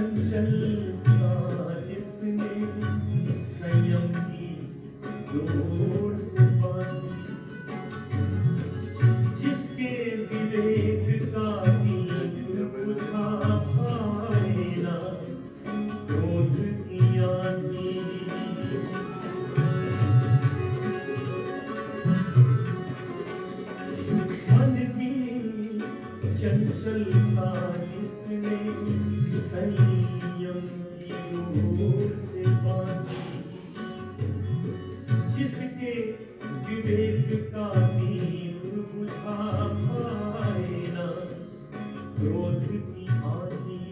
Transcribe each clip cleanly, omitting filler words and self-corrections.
चंचलता जिसने संयम की डोर से बांधी, जिसके विवेक का दीप बुझा पाए ना क्रोध की आंधी। मन की चंचलता जिसने संयम की डोर से बांधी, जिसके विवेक का दीप बुझा पाए ना क्रोध की आंधी।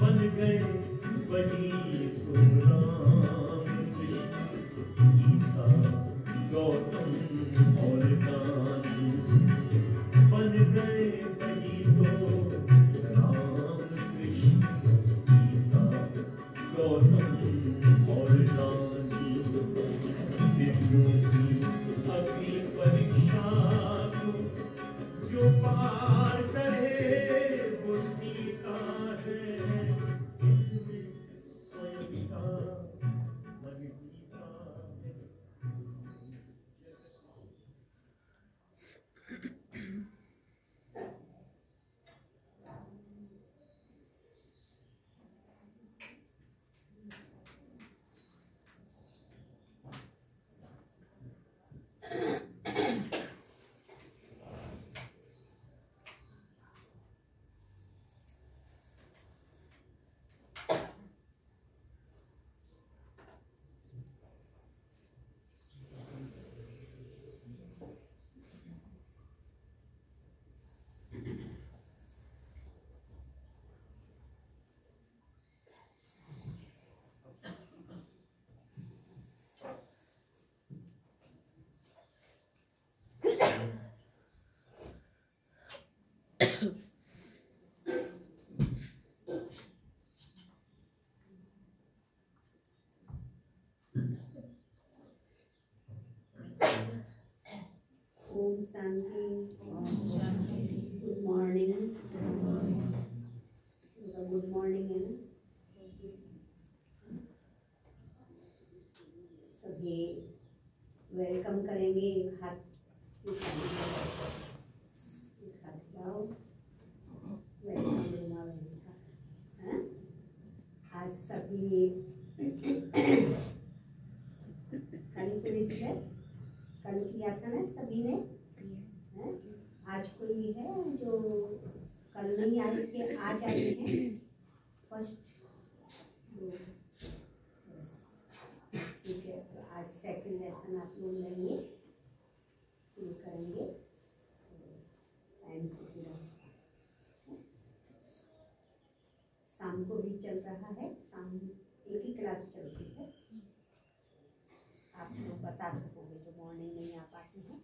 बन गए वही तुम राम कृष्ण गीता गौतम और गांधी। बन गए वही तो राम कृष्ण गीता गौतम और गांधी। विष्णु की अग्नि परीक्षा को जो पार करे वो सीता है, इसमें स्वयं का मन गीता है। ओम शांति। Good morning. गुड मॉर्निंग है ना सभी। वेलकम करेंगे। एक हाथ लाओ। वेलकम देना है। आज सभी कल पुलिस है, कल किया था ना सभी ने है? आज कोई है जो कल नहीं आए थे, आज आए हैं फर्स्ट। ठीक है, तो आज सेकंड लेसन आप लोग लेंगे, शुरू करेंगे। टाइम से पूरा शाम को भी चल रहा है, शाम एक ही क्लास चलती है। आप लोग बता सकोगे जो मॉर्निंग नहीं आ पाते हैं।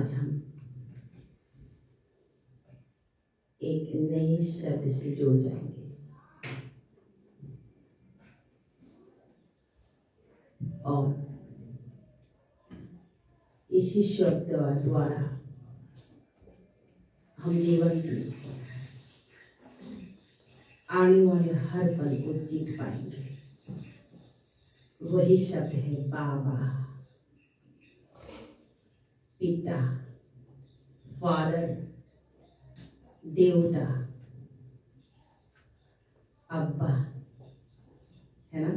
आज हम एक नए शब्द से जुड़ जाएंगे और इसी शब्द द्वारा हम जीवन की आने वाले हर पल को जीत पाएंगे। वही शब्द है बाबा, पिता, फादर, देवता, अब्बा, है ना।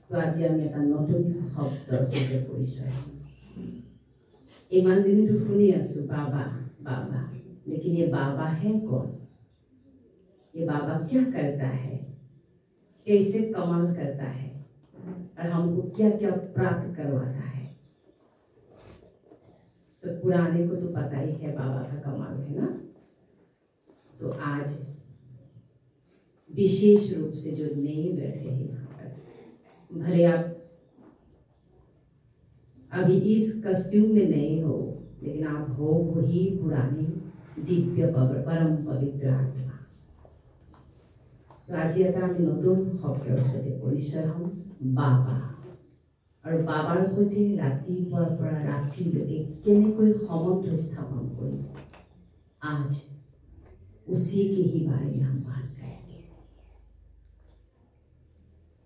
तो आज আমি এটা নতুন শব্দৰ সৈতে পৰিচয় ইমান দিনে তো শুনি আছো बाबा बाबा, लेकिन ये बाबा है कौन? ये बाबा क्या करता है, कैसे कमाल करता है और हमको क्या क्या प्राप्त करवाता है? तो पुराने को तो पता ही है बाबा का कमाल, है ना। तो आज विशेष रूप से जो नए बैठे हैं यहाँ पर, भले आप अभी इस कस्ट्यूम में नए हो, लेकिन आप हो वही पुराने दिव्य परम पवित्र आत्मा। तो आज এটা আমি নতুন শব্দৰ সৈতে পৰিচয় হ'ম বাবা। আৰু বাবাৰ সৈতে ৰাতিপুৱাৰ পৰা ৰাতিলৈকে কেনেকৈ সম্বন্ধ স্থাপন কৰিম, आज उसी के ही बारे में हम बात करेंगे।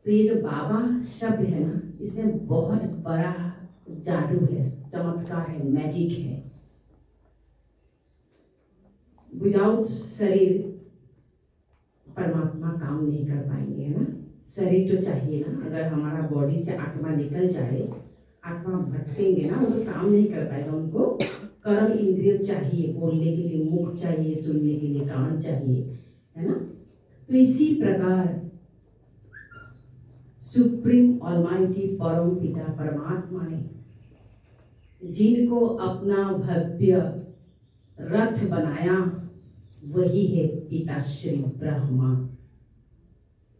तो ये जो बाबा शब्द है ना, इसमें बहुत बड़ा जादू है, चमत्कार है, मैजिक है। विदाउट शरीर परमात्मा काम नहीं कर पाएंगे, है ना। शरीर तो चाहिए ना, अगर हमारा बॉडी से आत्मा निकल जाए, आत्मा भटकेंगे ना, वो तो काम नहीं कर पाएगा। उनको कर्म इंद्रिय चाहिए, बोलने के लिए मुख चाहिए, सुनने के लिए कान चाहिए, है ना। तो इसी प्रकार सुप्रीम ऑलमाइटी परम पिता परमात्मा ने जिनको अपना भव्य रथ बनाया, वही है पिता श्री ब्रह्मा,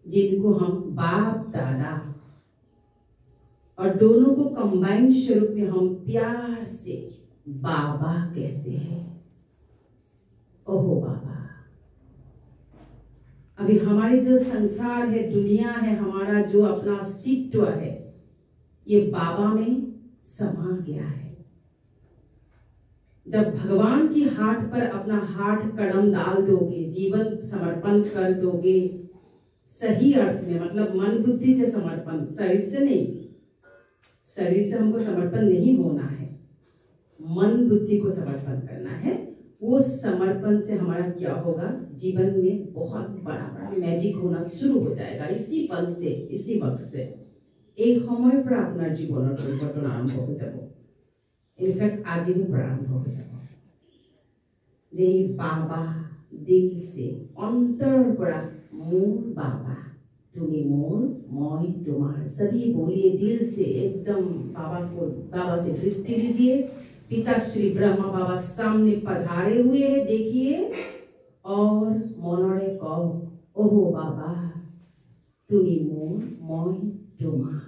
जिनको हम बाप दादा और दोनों को कंबाइंड स्वरूप में हम प्यार से बाबा कहते हैं। ओहो बाबा। अभी हमारे जो संसार है, दुनिया है, हमारा जो अपना अस्तित्व है, ये बाबा में समा गया है। जब भगवान की हाथ पर अपना हाथ कदम डाल दोगे, जीवन समर्पण कर दोगे, सही अर्थ में, मतलब मन बुद्धि से समर्पण, शरीर से नहीं। शरीर से हमको समर्पण नहीं होना है, मन बुद्धि को समर्पण करना है। वो समर्पण से हमारा क्या होगा, जीवन में बहुत बड़ा बड़ा मैजिक होना शुरू हो जाएगा। इसी पल से, इसी वक्त से एक समय पर अपना जीवन परिवर्तन आरंभ हो जाए। इनफैक्ट आज ही प्रारंभ हो जाए। जे बाबा दिल से अंतर पर मोर बाबा, तुम्हें मोर, मैं तुम्हार, सभी बोलिए दिल से एकदम बाबा को, बाबा से दृष्टि लीजिए। पिता श्री ब्रह्मा बाबा सामने पधारे हुए हैं, देखिए, और मनरे कहो, ओहो बाबा तुम्हें मोर, मैं तुम्हार।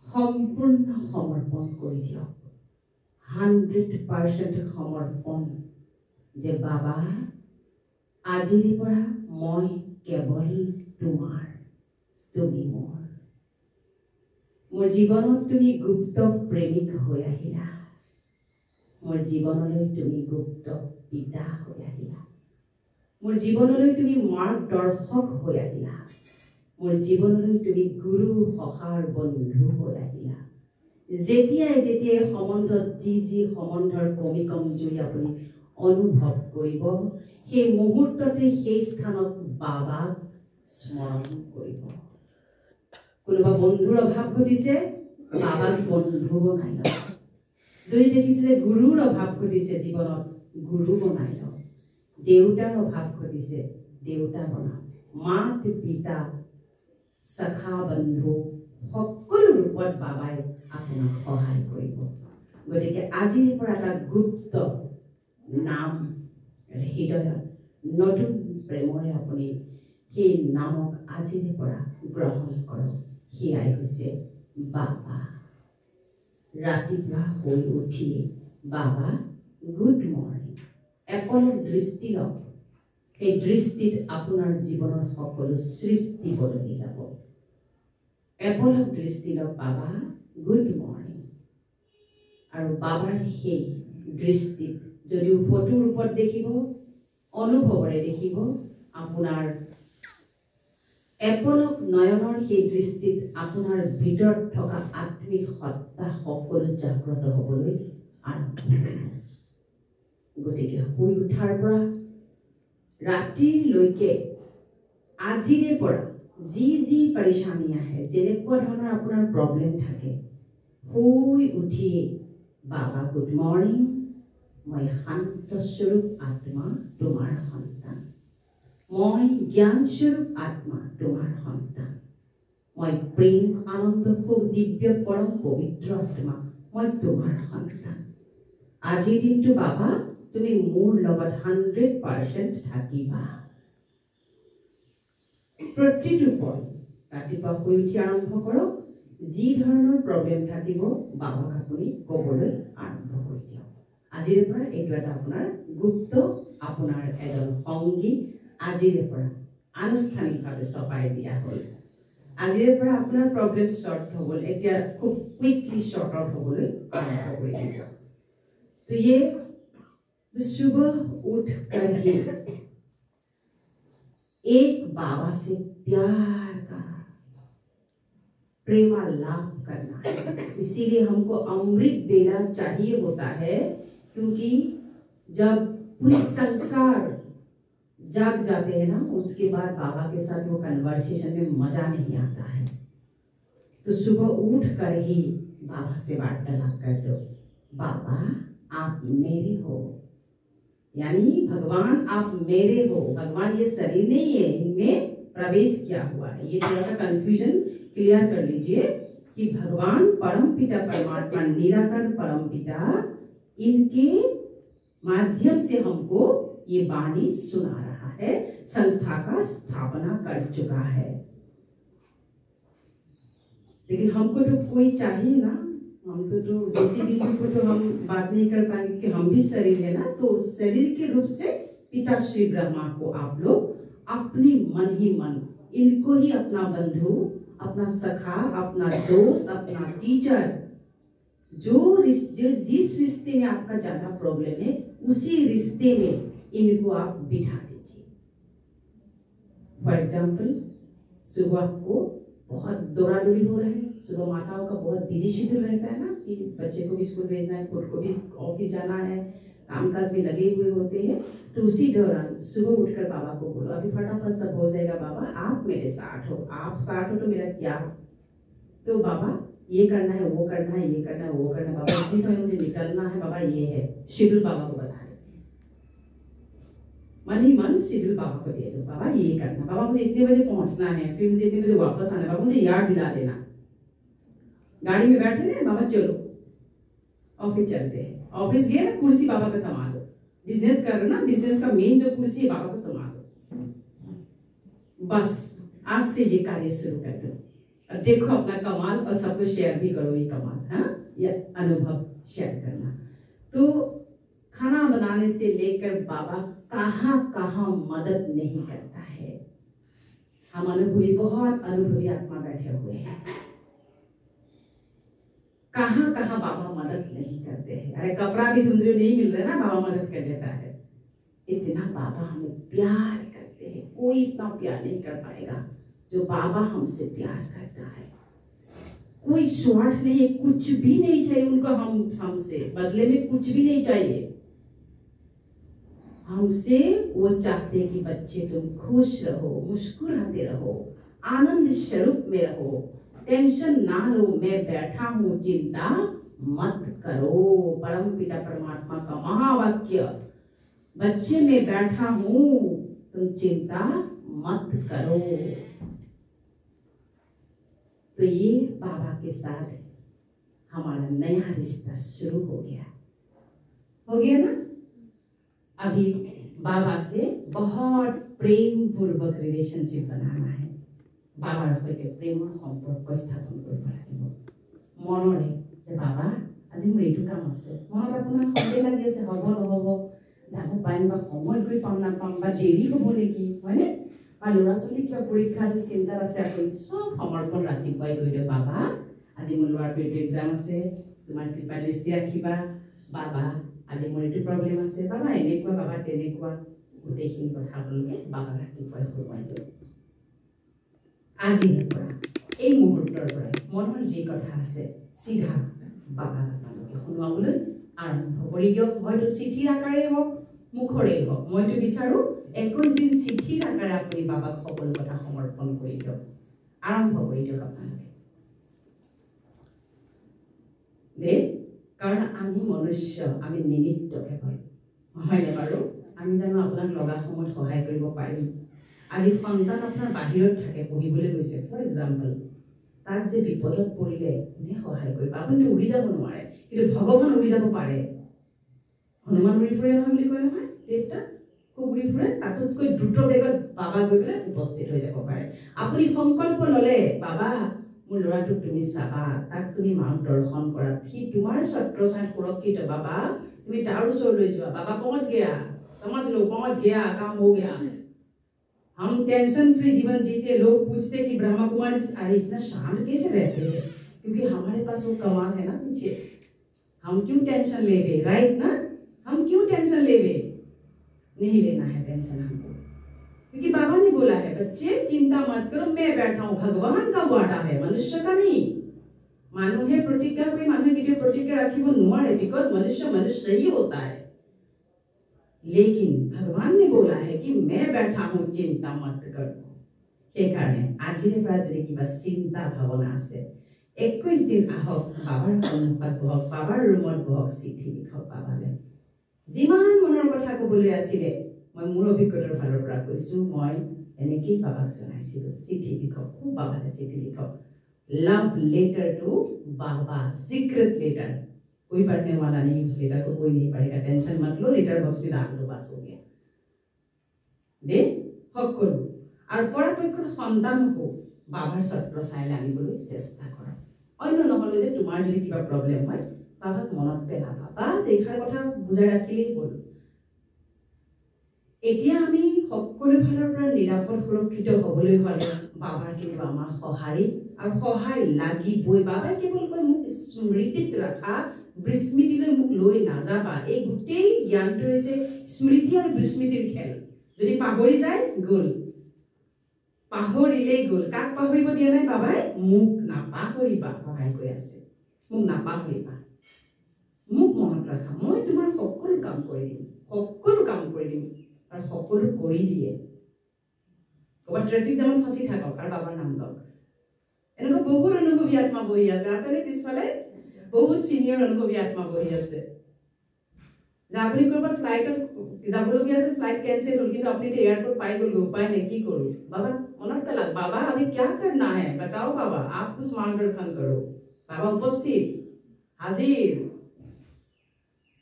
সম্পূৰ্ণ সমৰ্পণ কৰি দিয়ক, 100% সমৰ্পণ, যে বাবা আজিৰ পৰা মই কেৱল তোমাৰ, তুমি মোৰ। মোৰ জীৱনত তুমি গুপ্ত প্ৰেমিক হৈ আহিলা, মোৰ জীৱনলৈ তুমি গুপ্ত পিতা হৈ আহিলা, মোৰ জীৱনলৈ তুমি মাৰ্গদৰ্শক হৈ আহিলা, মোৰ জীৱনলৈ তুমি গুৰু সহাৰ বন্ধু হৈ আহিলা। যেতিয়াই যেতিয়াই সম্বন্ধত যি যি সম্বন্ধৰ কমি কমজুৰি আপুনি অনুভৱ কৰিব, সেই মুহূৰ্ততে সেই স্থানত বাবাক স্মৰণ কৰিব। কোনোবা বন্ধুৰ অভাৱ ঘটিছে, বাবাক বন্ধু বনাই লওক। যদি দেখিছে যে গুৰুৰ অভাৱ ঘটিছে জীৱনত, গুৰু বনাই লওক। দেউতাৰ অভাৱ ঘটিছে, দেউতা বনাওক। মাত পিতা सखा बंधु সকলো ৰূপত বাবাই আপোনাক সহায় কৰিব। গতিকে আজিৰ পৰা এটা গুপ্ত নাম হৃদয়ত নতুন প্ৰেমৰে আপুনি সেই নামক আজিৰ পৰা গ্ৰহণ কৰক। সেয়াই হৈছে বাবা। ৰাতিপুৱা শুই উঠি বাবা গুড মৰ্নিং এপলক দৃষ্টি লওক সেই দৃষ্টিত আপোনাৰ জীৱনৰ সকলো সৃষ্টি বদলি যাব এপলক দৃষ্টি লওক বাবা গুড মৰ্নিং আৰু বাবাৰ সেই দৃষ্টিত যদিও ফটোৰ ৰূপত দেখিব অনুভৱৰে দেখিব আপোনাৰ এপলক নয়নৰ সেই দৃষ্টিত আপোনাৰ ভিতৰত থকা আত্মিক সত্তা সকলো জাগ্ৰত হ'বলৈ আৰম্ভ কৰিব গতিকে শুই উঠাৰ পৰা ৰাতিলৈকে আজিৰে পৰা যি পৰেশানী আহে যেনেকুৱা ধৰণৰ আপোনাৰ প্ৰব্লেম থাকে শুই উঠি বাবা গুড মৰ্নিং মই শান্ত স্বৰূপ আত্মা তোমাৰ সন্তান মই জ্ঞান স্বৰূপ আত্মা তোমাৰ সন্তান মই প্ৰেম আনন্দ সুখ দিব্য পৰম পবিত্ৰ আত্মা মই তোমাৰ সন্তান আজিৰ দিনটো বাবা তুমি মোৰ লগত 100% থাকিবা প্ৰতিটো পল ৰাতিপুৱা শুই উঠি আৰম্ভ কৰক যি ধৰণৰ প্ৰব্লেম থাকিব বাবাক আপুনি ক'বলৈ আৰম্ভ কৰি দিয়ক আজিৰ পৰা এইটো এটা আপোনাৰ গুপ্ত আপোনাৰ এজন সংগী আজিৰে পৰা আনুষ্ঠানিকভাৱে চপাই দিয়া হ'ল আজিৰে পৰা আপোনাৰ প্ৰব্লেম সৰ্ট হ'বলৈ এতিয়া খুব কুইকলি সৰ্ট আউট হ'বলৈ আৰম্ভ কৰি দিয়ক তো ये जो सुबह उठ कर ही एक बाबा से प्यार का प्रेमा लाभ करना है इसीलिए हमको अमृत बेला चाहिए होता है क्योंकि जब पूरी संसार जाग जाते हैं ना उसके बाद बाबा के साथ वो कन्वर्सेशन में मजा नहीं आता है तो सुबह उठ कर ही बाबा से वार्तालाप कर दो बाबा आप मेरे हो यानी भगवान आप मेरे हो भगवान ये शरीर नहीं है इनमें प्रवेश किया हुआ है ये थोड़ा सा कंफ्यूजन क्लियर कर लीजिए कि भगवान परम पिता परमात्मा निराकार परम पिता इनके माध्यम से हमको ये वाणी सुना रहा है संस्था का स्थापना कर चुका है लेकिन हमको तो कोई चाहिए ना हम तो ज्योति को तो हम बात नहीं कर पाएंगे कि हम भी शरीर है ना तो शरीर के रूप से पिता श्री ब्रह्मा को आप लोग अपनी मन ही मन इनको ही अपना बंधु अपना सखा अपना दोस्त अपना टीचर जिस रिश्ते में आपका ज्यादा प्रॉब्लम है उसी रिश्ते में इनको आप बिठा दीजिए फॉर एग्जाम्पल सुबह को बहुत दौड़ा दौड़ी हो रहा है सुबह माताओं का बहुत बिजी शेड्यूल रहता है ना कि बच्चे को भी स्कूल भेजना है खुद को भी ऑफिस जाना है कामकाज में लगे हुए होते हैं तो उसी दौरान सुबह उठकर बाबा को बोलो अभी फटाफट सब हो जाएगा बाबा आप मेरे साथ हो आप साथ हो तो मेरा क्या तो बाबा ये करना है वो करना है ये करना है वो करना है बाबा इतनी समय मुझे निकलना है बाबा ये है शेड्यूल बाबा को बता मन ही मन शेड्यूल बाबा को दे दो बाबा ये करना बाबा मुझे इतने बजे पहुंचना है फिर मुझे इतने बजे वापस आना है बाबा मुझे याद दिला देना गाड़ी में बैठे ना बाबा चलो ऑफिस चलते हैं ऑफिस गए ना कुर्सी बाबा को थमा दो बिजनेस कर रहे ना बिजनेस का मेन जो कुर्सी है बाबा को समा दो बस आज से ये कार्य शुरू कर दो और देखो अपना कमाल और सबको शेयर भी करो ये कमाल हाँ ये अनुभव शेयर करना तो खाना बनाने से लेकर बाबा कहाँ कहाँ मदद नहीं करता है हम अनुभवी बहुत अनुभवी आत्मा बैठे हुए हैं कहाँ कहाँ बाबा मदद नहीं करते हैं अरे कपड़ा भी धुंधले नहीं मिल रहा है ना बाबा मदद कर देता है इतना बाबा हमें प्यार करते हैं कोई इतना प्यार नहीं कर पाएगा जो बाबा हमसे प्यार करता है कोई स्वार्थ नहीं कुछ भी नहीं चाहिए उनको हमसे बदले में कुछ भी नहीं चाहिए हमसे वो चाहते कि बच्चे तुम खुश रहो मुस्कुराते रहो आनंद स्वरूप में रहो टेंशन ना लो मैं बैठा हूँ चिंता मत करो परम पिता परमात्मा का महावाक्य बच्चे मैं बैठा हूँ तुम चिंता मत करो तो ये बाबा के साथ हमारा नया रिश्ता शुरू हो गया ना अभी बाबा से बहुत प्रेम पूर्वक रिलेशनशिप बनाना है बाबार सहित प्रेम सम्पर्क स्थापन কৰিব লাগিব মনৰে যে বাবা আজি মোৰ এইটো কাম আছে মনত আপোনাৰ সন্দেহ লাগি আছে হ'ব নহ'ব যাব পাৰিম বা সময়ত গৈ পাম নাপাম বা দেৰি হ'ব নেকি হয়নে বা ল'ৰা ছোৱালী কিবা পৰীক্ষা আছে চিন্তাত আছে আপুনি চব সমৰ্পণ ৰাতিপুৱাই কৰি দিয়ক বাবা আজি মোৰ ল'ৰাটোৰ এইটো এক্সাম আছে তোমাৰ কৃপা দৃষ্টি ৰাখিবা বাবা আজি মোৰ এইটো প্ৰব্লেম আছে বাবা এনেকুৱা বাবা তেনেকুৱা গোটেইখিনি কথা আপোনালোকে বাবা ৰাতিপুৱাই শুনাই দিয়ক আজিৰ পৰা এই মুহূৰ্তৰ পৰাই মনৰ যি কথা আছে চিধা বাবা আপোনালোকে শুনোৱাবলৈ আৰম্ভ কৰি দিয়ক হয়তো চিঠিৰ আকাৰে হওক মুখৰে হওক মইতো বিচাৰোঁ 21 দিন চিঠিৰ আকাৰে আপুনি বাবাক সকলো কথা সমৰ্পণ কৰি দিয়ক আৰম্ভ কৰি দিয়ক আপোনালোকে দে কাৰণ আমি মনুষ্য আমি নিমিত্ত কেৱল নহয়নে বাৰু আমি জানো আপোনাক লগা সময়ত সহায় কৰিব পাৰিম আজি সন্তান আপোনাৰ বাহিৰত থাকে পঢ়িবলৈ গৈছে ফৰ এক্সাম্পল তাত যে বিপদত পৰিলে কোনে সহায় কৰিব আপুনি উৰি যাব নোৱাৰে কিন্তু ভগৱান উৰি যাব পাৰে হনুমান উৰি ফুৰে নহয় বুলি কয় নহয় দেৱতা খুব উৰি ফুৰে তাতোতকৈ দ্ৰুত বেগত বাবা গৈ পেলাই উপস্থিত হৈ যাব পাৰে আপুনি সংকল্প ল'লে বাবা মোৰ ল'ৰাটোক তুমি চাবা তাক তুমি মাক দৰ্শন কৰা সি তোমাৰ ছত্ৰছায়াত সুৰক্ষিত বাবা তুমি তাৰ ওচৰলৈ যোৱা বাবা পहुঁচ গয়া समझ लो पहुंच गया काम हो गया हम टेंशन फ्री जीवन जीते लोग पूछते कि ब्रह्मा कुमारी अरे इतना शांत कैसे रहते हैं क्योंकि हमारे पास वो कमाल है ना पीछे हम क्यों टेंशन लेवे राइट ना हम क्यों टेंशन लेवे नहीं लेना है टेंशन हमको क्योंकि बाबा ने बोला है बच्चे चिंता मत करो मैं बैठा हूं भगवान का वादा है मनुष्य का नहीं मानुहे प्रतिज्ञा करी मानुहे केतिया प्रतिज्ञा राखिब নোৱাৰে बिकॉज मनुष्य ही होता है लेकिन भगवान ने बोला है कि मैं बैठा हूं चिंता मत करो সেই কাৰণে আজিৰে পৰা যদি কিবা চিন্তা ভাৱনা আছে 21 দিন আহক বাবাৰ সন্মুখত বহক বাবাৰ ৰুমত বহক চিঠি লিখক বাবালে যিমান মনৰ কথা ক'বলৈ আছিলে মই মোৰ অভিজ্ঞতাৰ ফালৰ পৰা কৈছো মই এনেকেই বাবাক জনাইছিলো চিঠি লিখক খুব বাবালে চিঠি লিখক লাভ লেটাৰ টু बाबा सीक्रेट लेटर कोई पढ़ने वाला नहीं उस लेटर को कोई नहीं पढ़ेगा टेंशन मत लो लेटर बॉक्स में डाल दो बस हो गया दे সকলো আর পৰাপক্ষৰ সন্তানকো বাবাৰ ছত্ৰছায়ালৈ আনিবলৈ চেষ্টা কৰা অন্য নহলে যে তোমাৰ যদি কিবা প্ৰবলেম হয় বাবাক মনত পেলাবা বাস এইখাৰ কথা বুজাই ৰাখিলেই হ'ল এতিয়া আমি সকলো ফালৰ পৰা নিৰাপদ সুৰক্ষিত হ'বলৈ হ'লে বাবাৰ কিন্তু আমাৰ সহায় আৰু সহায় লাগিবই বাবাই কেৱল কৈ মোক স্মৃতিত ৰাখা বিস্মৃতিলৈ মোক লৈ নাযাবা এই গোটেই জ্ঞানটো হৈছে স্মৃতি আৰু বিস্মৃতিৰ খেল যদি পাহৰি যায় গ'ল পাহৰিলেই গ'ল কাক পাহৰিব দিয়া নাই বাবাই মোক নাপাহৰিবা বাবাই কৈ আছে মোক নাপাহৰিবা মোক মনত ৰাখা মই তোমাৰ সকলো কাম কৰি দিম আৰু সকলো কৰি দিয়ে ক'ৰবাত ট্ৰেফিক জামত ফাঁচি থাকক আৰু বাবাৰ নাম লওক এনেকুৱা বহুত অনুভৱী আত্মা বহি আছে আচলতে পিছফালে বহুত সিনিয়ৰ অনুভৱী আত্মা বহি আছে যে আপুনি ক'ৰবাত ফ্লাইটত যাবলগীয়া আছিল ফ্লাইট कैंसिल হ'ল কিন্তু আপুনি এয়াৰপোৰ্ট পাই গ'ল উপায় নাই কি কৰো বাবা মনত পেলাক बाबा अभी क्या करना है बताओ बाबा आप कुछ मार्गदर्शन करो बाबा उपस्थित हाजिर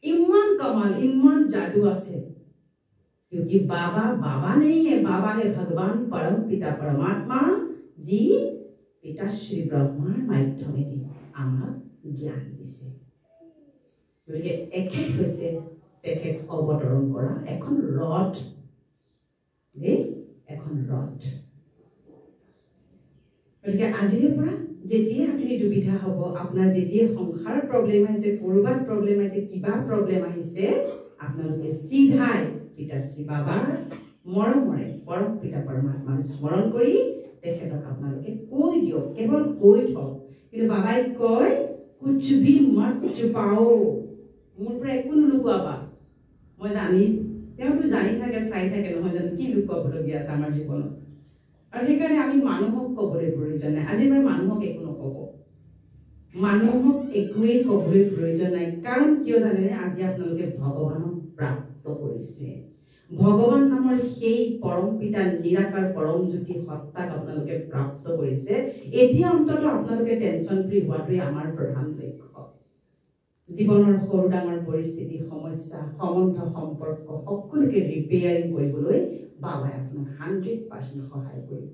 इमान कमाल इमान जादू আছে क्योंकि बाबा नहीं है बाबा है भगवान परम पिता परमात्मा जी पिता श्री ब्रह्मार माध्यमेদি আমাক জ্ঞান দিছে গতিকে একেট হৈছে তেখেত অৱতৰণ কৰা এখন ৰথ গতিকে আজিৰ পৰা যেতিয়া আপুনি দুবিধা হ'ব আপোনাৰ যেতিয়া সংসাৰ প্ৰব্লেম আহিছে কৰবাত প্ৰব্লেম আহিছে কিবা প্ৰব্লেম আহিছে আপোনালোকে সিধাই পিতাশ্ৰী বাবা মৰমৰে পৰম পিতা পৰমাত্মাক স্মৰণ কৰি তেখেতক আপোনালোকে কৈ দিয়ক কেৱল কৈ থওক কিন্তু বাবাই কয় কুছ ভি মত চুপাও মোৰ পৰা একো নুলুকুৱাবা মই জানি তেওঁতো জানি থাকে চাই থাকে নহয় জানো কি লুকুৱাবলগীয়া আছে আমাৰ জীৱনত আৰু সেইকাৰণে আমি মানুহক ক'বলৈ প্ৰয়োজন নাই আজিৰ পৰা মানুহক একো নক'ব মানুহক একোৱেই ক'বলৈ প্ৰয়োজন নাই কাৰণ কিয় জানেনে আজি আপোনালোকে ভগৱানক প্ৰাপ্ত কৰিছে ভগৱান নামৰ সেই পৰম পিতা নিৰাকাৰ পৰম জ্যোতি সত্তাক আপোনালোকে প্ৰাপ্ত কৰিছে এতিয়া অন্তত আপোনালোকে টেনচন ফ্ৰী হোৱাটোৱে আমাৰ প্ৰধান লক্ষ্য জীৱনৰ সৰু ডাঙৰ পৰিস্থিতি সমস্যা সম্বন্ধ সম্পৰ্ক সকলোকে ৰিপেয়াৰিং কৰিবলৈ বাবাই আপোনাক 100% সহায় কৰিব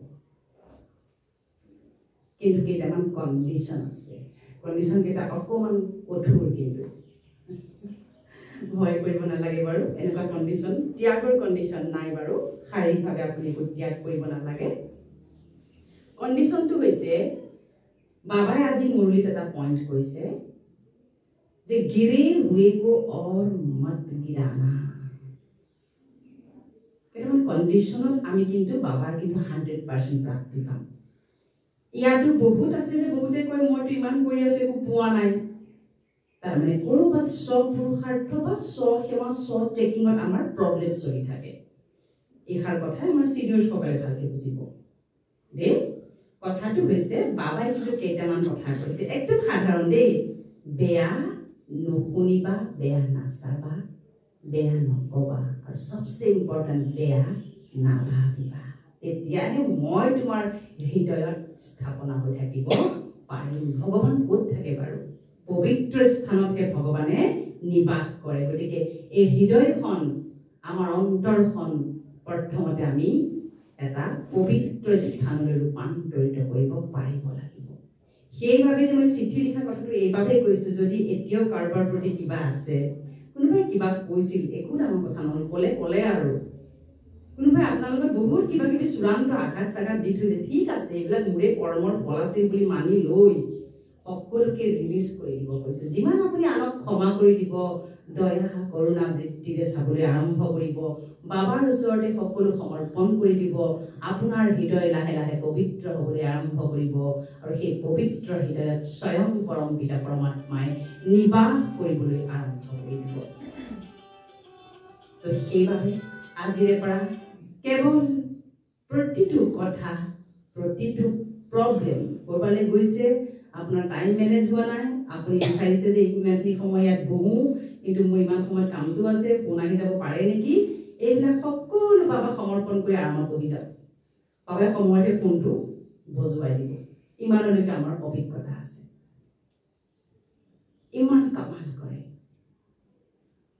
কিন্তু কেইটামান কণ্ডিশ্যন আছে কণ্ডিশ্যন কেইটা অকণমান কঠোৰ কিন্তু ভয় কৰিব নালাগে বাৰু এনেকুৱা কণ্ডিশ্যন ত্যাগৰ কণ্ডিশ্যন নাই বাৰু শাৰীৰিকভাৱে আপুনি একো ত্যাগ কৰিব নালাগে কণ্ডিশ্যনটো হৈছে বাবাই আজি মুৰলীত এটা পইণ্ট কৈছে যে গিৰে হুৱে কো অৰ মত গিৰানা কেইটামান কণ্ডিশ্যনত আমি কিন্তু বাবাৰ কিন্তু 100% প্ৰাপ্তি পাম ইয়াতো বহুত আছে যে বহুতে কয় মইতো ইমান কৰি আছো একো পোৱা নাই তাৰমানে ক'ৰবাত স্বপুৰুষাৰ্থ বা স্বসেৱা স্বচেকিঙত আমাৰ প্ৰব্লেম চলি থাকে এইষাৰ কথাই আমাৰ চিনিয়ৰসকলে ভালকৈ বুজিব দেই কথাটো হৈছে বাবাই কিন্তু কেইটামান কথা কৈছে একদম সাধাৰণ দেই বেয়া নুশুনিবা বেয়া নাচাবা বেয়া নকবা আৰু সবচে ইম্পৰ্টেণ্ট বেয়া নাভাবিবা তেতিয়াহে মই তোমাৰ হৃদয়ত স্থাপনা হৈ থাকিব পাৰিম ভগৱান ক'ত থাকে বাৰু পবিত্ৰ স্থানতহে ভগৱানে নিবাস কৰে গতিকে এই হৃদয়খন আমাৰ অন্তৰখন প্ৰথমতে আমি এটা পবিত্ৰ স্থানলৈ ৰূপান্তৰিত কৰিব পাৰিব লাগিব সেইভাবে যে মই চিঠি লিখা কথাটো এইভাবে কৈছো যদি এতিয়াও কাৰোবাৰ প্ৰতি কিবা আছে কোনোবাই কিবা কৈছিল একো ডাঙৰ কথা নহ'ল ক'লে আৰু কোনোবাই আপোনালোকৰ বহুত কিবা কিবি চূড়ান্ত আঘাত চাঘাত দি থৈছে ঠিক আছে এইবিলাক মোৰে কৰ্মৰ ফল আছে বুলি মানি লৈ সকলোকে ৰিলিজ কৰি দিব কৈছো যিমান আপুনি আনক ক্ষমা কৰি দিব দয়া কৰুণা বৃত্তিৰে চাবলৈ আৰম্ভ কৰিব বাবাৰ ওচৰতে সকলো সমৰ্পণ কৰি দিব আপোনাৰ হৃদয় লাহে লাহে পবিত্ৰ হ'বলৈ আৰম্ভ কৰিব আৰু সেই পবিত্ৰ হৃদয়ত স্বয়ং পৰম পিতা পৰমাত্মাই নিবাস কৰিবলৈ আৰম্ভ কৰিব তো সেইবাবে আজিৰে পৰা কেৱল প্ৰতিটো কথা প্ৰতিটো প্ৰব্লেম ক'ৰবালৈ গৈছে আপোনাৰ টাইম মেনেজ হোৱা নাই আপুনি বিচাৰিছে যে ইমানখিনি সময় ইয়াত বহো কিন্তু মোৰ ইমান সময়ত কামটো আছে ফোন আহি যাব পাৰে নেকি এইবিলাক সকলো বাবা সমৰ্পণ কৰি আৰামত বহি যাব বাবাই সময়তে ফোনটো বজুৱাই দিব ইমানলৈকে আমাৰ অভিজ্ঞতা আছে ইমান কামাল কৰে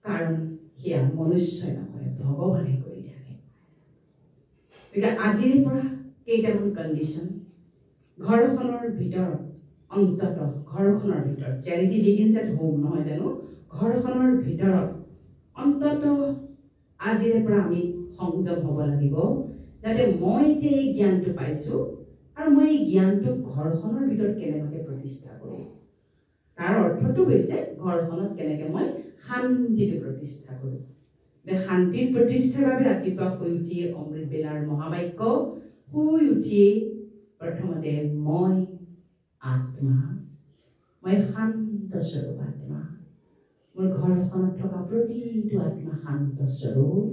কাৰণ সেয়া মনুষ্যই নকৰে ভগৱানে কৰি থাকে গতিকে আজিৰে পৰা কেইটামান কণ্ডিশ্যন ঘৰখনৰ ভিতৰত অন্তত ঘৰখনৰ ভিতৰত চেৰিটি বিগিনছ এট হোম নহয় জানো ঘৰখনৰ ভিতৰত অন্তত আজিৰে পৰা আমি সংযম হ'ব লাগিব যাতে মই এতিয়া এই জ্ঞানটো পাইছোঁ আৰু মই এই জ্ঞানটো ঘৰখনৰ ভিতৰত কেনেকৈ প্ৰতিষ্ঠা কৰোঁ তাৰ অৰ্থটো হৈছে ঘৰখনত কেনেকৈ মই শান্তিটো প্ৰতিষ্ঠা কৰোঁ শান্তিৰ প্ৰতিষ্ঠাৰ বাবে ৰাতিপুৱা শুই উঠিয়ে অমৃত বেলাৰ মহাবাক্য শুই উঠিয়ে প্ৰথমতে মই আত্মা মই শান্ত স্বৰূপ আত্মা মোৰ ঘৰখনত থকা প্ৰতিটো আত্মা শান্ত স্বৰূপ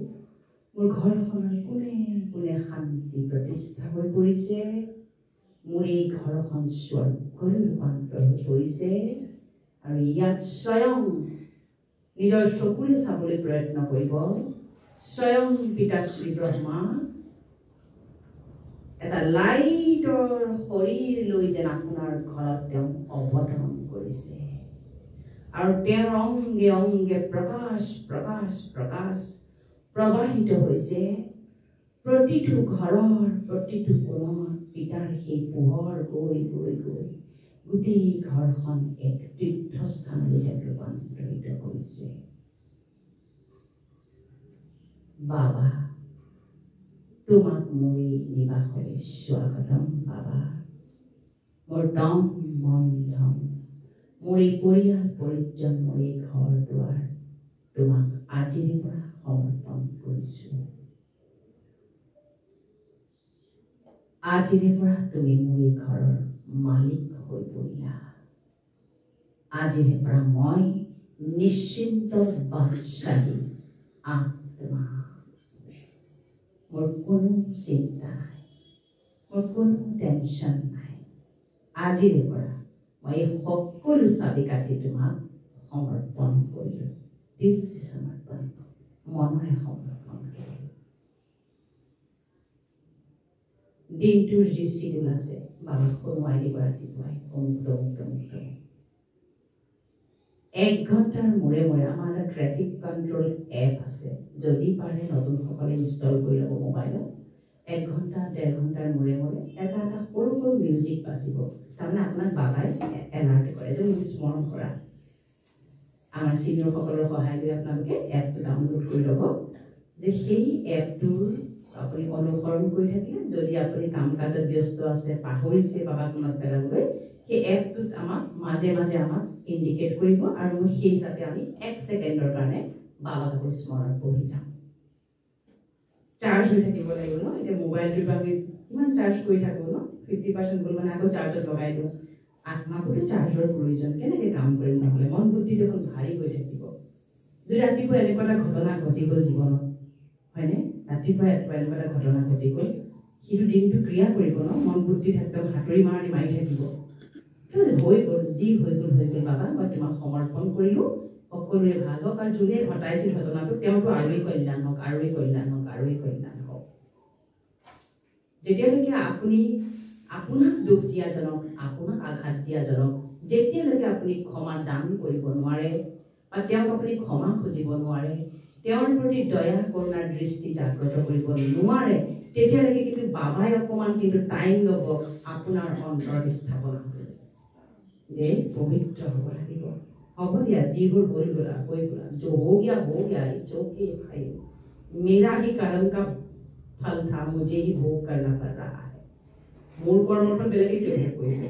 মোৰ ঘৰখনৰ কোনে কোনে শান্তি প্ৰতিষ্ঠা হৈ পৰিছে মোৰ এই ঘৰখন স্বৰ্গলৈ ৰূপান্তৰ হৈ পৰিছে আৰু ইয়াত স্বয়ং নিজৰ চকুৰে চাবলৈ প্ৰয়ত্ন কৰিব স্বয়ং পিতাশ্ৰী ব্ৰহ্মা এটা লাইটৰ শৰীৰ লৈ যেন আপোনাৰ ঘৰত তেওঁ অৱতৰণ কৰিছে আৰু তেওঁৰ অংগে অংগে প্ৰকাশ প্ৰকাশ প্ৰকাশ প্ৰবাহিত হৈছে প্ৰতিটো ঘৰৰ প্ৰতিটো কোণত পিতাৰ সেই পোহৰ গৈ গৈ গৈ গোটেই ঘৰখন এক তীৰ্থস্থানলৈ যেন ৰূপান্তৰিত কৰিছে বাবা তোমাক মোৰ এই নিবাসলৈ স্বাগতম বাবা মোৰ দম মন ধম মোৰ এই পৰিয়াল পৰিজন মোৰ এই ঘৰ দুৱাৰ তোমাক আজিৰে পৰা সমৰ্পণ কৰিছোঁ আজিৰে পৰা তুমি মোৰ এই ঘৰৰ মালিক হৈ পৰিলা আজিৰে পৰা মই নিশ্চিন্ত বাদশাহী আত্মা মোৰ কোনো চিন্তা নাই মোৰ কোনো টেনশ্যন নাই আজিৰে পৰা মই এই সকলো চাবি কাঠি তোমাক সমৰ্পণ কৰিলোঁ দিলছে সমৰ্পণ মনৰে সমৰ্পণ কৰিলোঁ দিনটোৰ যি চিডিউল আছে বাবাক শুনোৱাই দিব ৰাতিপুৱাই অমুক 1 ঘণ্টাৰ মূৰে মূৰে আমাৰ এটা ট্ৰেফিক কণ্ট্ৰল এপ আছে যদি পাৰে নতুনসকলে ইনষ্টল কৰি ল'ব মোবাইলত 1 ঘণ্টা 1.5 ঘণ্টাৰ মূৰে মূৰে এটা সৰু সৰু মিউজিক বাজিব তাৰমানে আপোনাক বাবাই এলাৰ্ট কৰে যে মোক স্মৰণ কৰা আমাৰ চিনিয়ৰসকলৰ সহায় লৈ আপোনালোকে এপটো ডাউনলোড কৰি ল'ব যে সেই এপটোৰ আপুনি অনুসৰণ কৰি থাকিলে যদি আপুনি কাম কাজত ব্যস্ত আছে পাহৰিছে বাবাক মনত পেলাবলৈ সেই এপটোত আমাক মাজে মাজে আমাক ইণ্ডিকেট কৰিব আৰু সেই হিচাপে আমি 1 ছেকেণ্ডৰ কাৰণে বাবাক স্মৰণ কৰি যাম চাৰ্জ হৈ থাকিব লাগিব ন এতিয়া মোবাইলটো আমি কিমান চাৰ্জ কৰি থাকোঁ ন 50% গ'ল মানে আকৌ চাৰ্জত লগাই দিওঁ আত্মাকোতো চাৰ্জৰ প্ৰয়োজন কেনেকৈ কাম কৰিম নহ'লে মন বুদ্ধি দেখোন ভাৰী হৈ থাকিব যদি ৰাতিপুৱা এনেকুৱা এটা ঘটনা ঘটি গ'ল জীৱনত হয়নে ৰাতিপুৱা এনেকুৱা এটা ঘটনা ঘটি গ'ল সিটো দিনটো ক্ৰিয়া কৰিব ন মন বুদ্ধি একদম হাতৰি মাৰি থাকিব হৈ গ'ল যি হৈ গ'ল বাবা মই তোমাক সমৰ্পণ কৰিলোঁ সকলোৰে ভাল হওক আৰু যোনে ঘটাইছিল ঘটনাটো তেওঁতো আৰুৱেই কল্যাণ হওক আৰুৱেই কল্যাণ হওক আৰুৱেই কল্যাণ হওক যেতিয়ালৈকে আপুনি আপোনাক দুখ দিয়াজনক আপোনাক আঘাত দিয়াজনক যেতিয়ালৈকে আপুনি ক্ষমা দান কৰিব নোৱাৰে বা তেওঁক আপুনি ক্ষমা খুজিব নোৱাৰে তেওঁৰ প্ৰতি দয়া কৰুণাৰ দৃষ্টি জাগ্ৰত কৰিব নোৱাৰে তেতিয়ালৈকে কিন্তু বাবাই অকণমান কিন্তু টাইম ল'ব আপোনাৰ অন্তৰ স্থাপনা কৰিবলৈ পবিত্ৰ হ'ব লাগিব হ'ব দিয়া যিবোৰ হৈ গ'লা जो हो गया इट्स ओके भाई मेरा ही कर्म का फल था मुझे ही भोग करना पड़ रहा है মোৰ কৰ্মটো বেলেগে কিয় কৰিব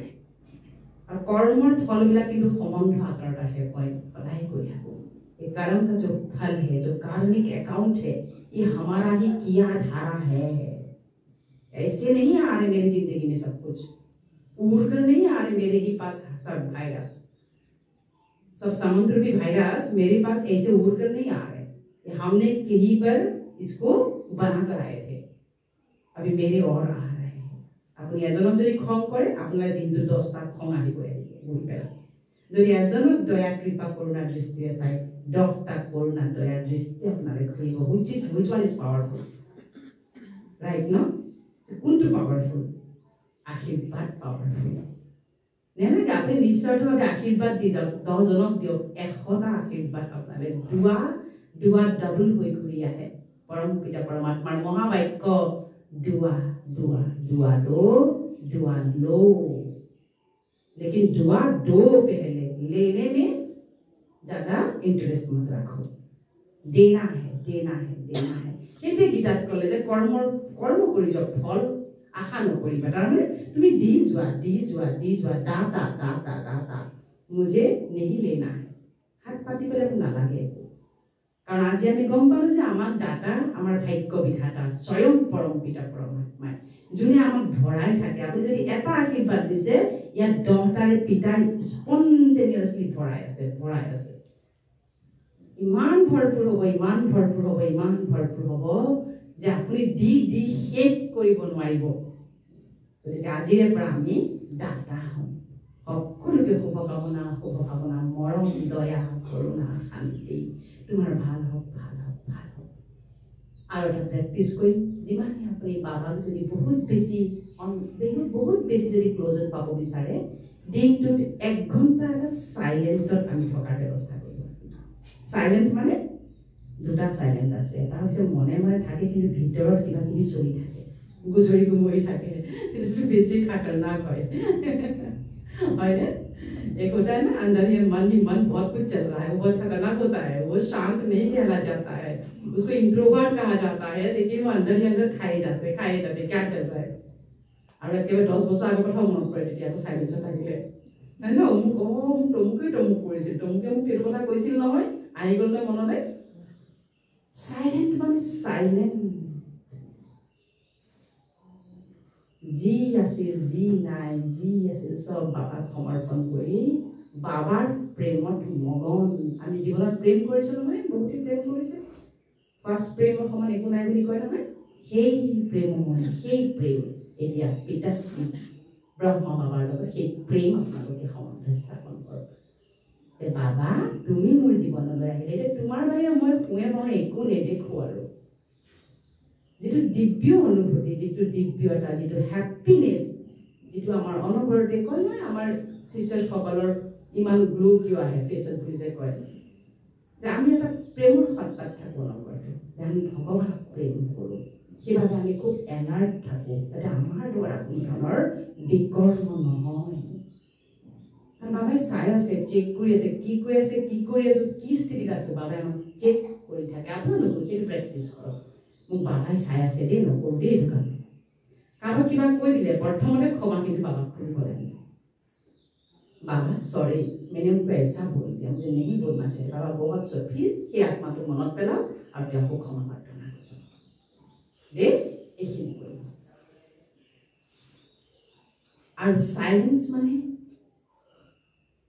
আৰু কৰ্মৰ ফলবিলাক কিন্তু সম্বন্ধ আকাৰত আহে মই সদায় কৈ থাকোঁ ये कर्म का जो फल है जो कार्मिक अकाउंट है ये हमारा ही किया धारा है ऐसे नहीं आ रहे मेरी जिंदगी में सब कुछ उड़ कर नहीं आ रहे मेरे ही पास सब वायरस सब समुद्र के वायरस मेरे पास ऐसे उड़ कर नहीं आ रहे हमने कहीं पर इसको बना कर आए थे अभी मेरे और आ रहे हैं अपनी एजनक যদি খং কৰে আপোনাৰ দিনটো 10টা খং আহিব বুঝি পেলাই যদি এজনক দয়া কৃপা করুণা দৃষ্টিৰে চাই 10টা কৰুণা দয়া দৃষ্টি আপোনালৈ ঘূৰিব which one is powerful right no কোনটো পাৱাৰফুল আশীৰ্বাদ পাৱাৰফুল নেলাগে আপনি নিশ্চয়ভাৱে আশীৰ্বাদ দি যাওক 10 জনক দিয়ক 100টা আশীৰ্বাদ আপোনালৈ দুৱা ডাবল হৈ ঘূৰি আহে পৰম পিতা পৰমাত্মাৰ মহাবাক্য दुआ लो लेकिन दुआ दो पहले लेने में ज्यादा इंटरेस्ट मत रखो देना है সেইটোৱে গীতাত ক'লে যে কৰ্ম কৰি যাওক ফল আশা নকৰিবা তাৰমানে তুমি দি যোৱা দাতা मुझे नहीं लेना है হাত পাতিবলৈ নালাগে কাৰণ আজি আমি গম পালোঁ যে আমাৰ দাতা আমাৰ ভাগ্য বিধাতা স্বয়ং পৰম পিতা পৰমাত্মা যোনে আমাক ভৰাই থাকে আপুনি যদি এটা আশীৰ্বাদ দিছে ইয়াত 10টাৰে পিতাই স্পন্টেনিয়াছলি ভৰাই আছে ইমান ভৰপূৰ হ'ব যে আপুনি দি শেষ কৰিব নোৱাৰিব গতিকে আজিৰে পৰা আমি দাতা হ'ম সকলোকে শুভকামনা মৰম দয়া কৰুণা শান্তি তোমাৰ ভাল হওক আৰু এটা প্ৰেক্টিছ কৰি যিমানে আপুনি বাবাক যদি বহুত বেছি যদি ক্লোজত পাব বিচাৰে দিনটোত 1 ঘণ্টা এটা সাইলেন্টত আমি থকাৰ ব্যৱস্থা কৰিব সাইলেন্ট মানে দুটা সাইলেন্ট আছে এটা হৈছে মনে থাকে কিন্তু ভিতৰত কিবা কিবি চলি থাকে গুজৰি থাকে সেইটো বেছি খতৰনাক হয় है एक होता है ना अंदर ही मन बहुत कुछ चल रहा है वो बहुत खतरनाक होता है वो शांत नहीं कहला जाता है उसको इंट्रोवर्ट कहा जाता है लेकिन वो अंदर ही अंदर खाए जाते क्या चल रहा है और एकेबारे 10 বছৰ আগৰ কথা মনত পৰে তেতিয়া আকৌ সাইলেন্সত থাকিলে নাই না তমুকে কৰিছিল তমুকে মোক এইটো কথা কৈছিল নহয় আহি গ'ল নহয় মনলে সাইলেন্ট মানে সাইলেন্ট जी আছিল जी নাই जी আছিল সব বাবাক সমৰ্পণ কৰি বাবাৰ প্ৰেমত মগন আমি জীৱনত প্ৰেম কৰিছো নহয় বহুতে প্ৰেম কৰিছে ফাৰ্ষ্ট প্ৰেমৰ সমান একো নাই বুলি কয় নহয় সেই প্ৰেম এতিয়া পিতাশ্ৰী ব্ৰহ্ম বাবাৰ লগত সেই প্ৰেম আপোনালোকে সম্বন্ধ স্থাপন কৰক যে বাবা তুমি মোৰ জীৱনলৈ আহিলে এতিয়া তোমাৰ বাহিৰে মই শুৱে একো নেদেখো আৰু যেটো দিব্য অনুভূতি যেটো দিব্যতা যেটো হ্যাপিনেস যেটো আমাৰ অনবৰতে কয় নহয় আমাৰ সিস্টাৰ্স সকলৰ ইমান গ্লো কিয় আহে ফেচত বুলিছে কয় যে আমি এটা প্ৰেমৰ সত্তাত থাকো অনবৰতে যে আমি ভগৱানক প্ৰেম কৰোঁ সেইভাবে আমি খুব এলাৰ্ট থাকোঁ যাতে আমাৰ দ্বাৰা কোনো ধৰণৰ বিকৰ্ম নহয়। আৰু বাবাই চাই আছে, চেক কৰি আছে, কি কৈ আছে, কি কৰি আছোঁ, কি স্থিতিত আছোঁ, বাবাই আমাক চেক কৰি থাকে। আপোনালোকে সেইটো প্ৰেক্টিছ কৰক। মোক বাবাই চাই আছে দেই, নকৰোঁ দেই এইটো কাম। কাৰোবাক কিবা কৈ দিলে প্ৰথমতে ক্ষমা কিন্তু বাবাক খুজিব লাগে। बाबा सॉरी मैंने उनको ऐसा बोल दिया, मुझे नहीं बोलना चाहिए। बाबा बहुत सो फिर সেই আত্মাটো মনত পেলাও আৰু তেওঁকো ক্ষমা প্ৰাৰ্থনা কৰক দেই। এইখিনি কৰিব। আৰু সাইলেন্স মানে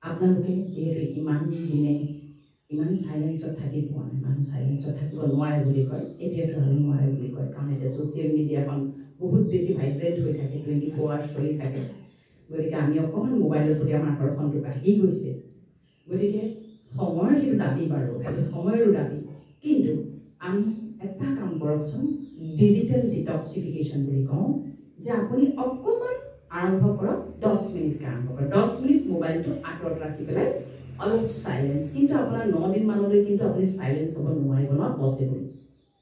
আপোনালোকে যিহেতু ইমান দিনে ইমান সাইলেন্সত থাকি পোৱা নাই, মানুহ সাইলেন্সত থাকিব নোৱাৰে বুলি কয়, এতিয়াতো আৰু নোৱাৰে বুলি কয়, কাৰণ এতিয়া ছ'চিয়েল মিডিয়াখন বহুত বেছি ভাইব্ৰেট হৈ থাকে, 24 আৱাৰ্ছ চলি থাকে। গতিকে আমি অকণমান মোবাইলৰ প্ৰতি আমাৰ আকৰ্ষণটো বাঢ়ি গৈছে। গতিকে সময়ৰ সেইটো দাবী বাৰু, সেইটো সময়ৰো দাবী, কিন্তু আমি এটা কাম কৰকচোন, ডিজিটেল ডিটক্সিফিকেশ্যন বুলি কওঁ, যে আপুনি অকণমান আৰম্ভ কৰক, 10 মিনিটকৈ আৰম্ভ কৰক। 10 মিনিট মোবাইলটো আঁতৰত ৰাখি পেলাই অলপ চাইলেন্স। কিন্তু আপোনাৰ 9 দিনমানলৈ কিন্তু আপুনি চাইলেন্স হ'ব নোৱাৰিব, নট পচিবল।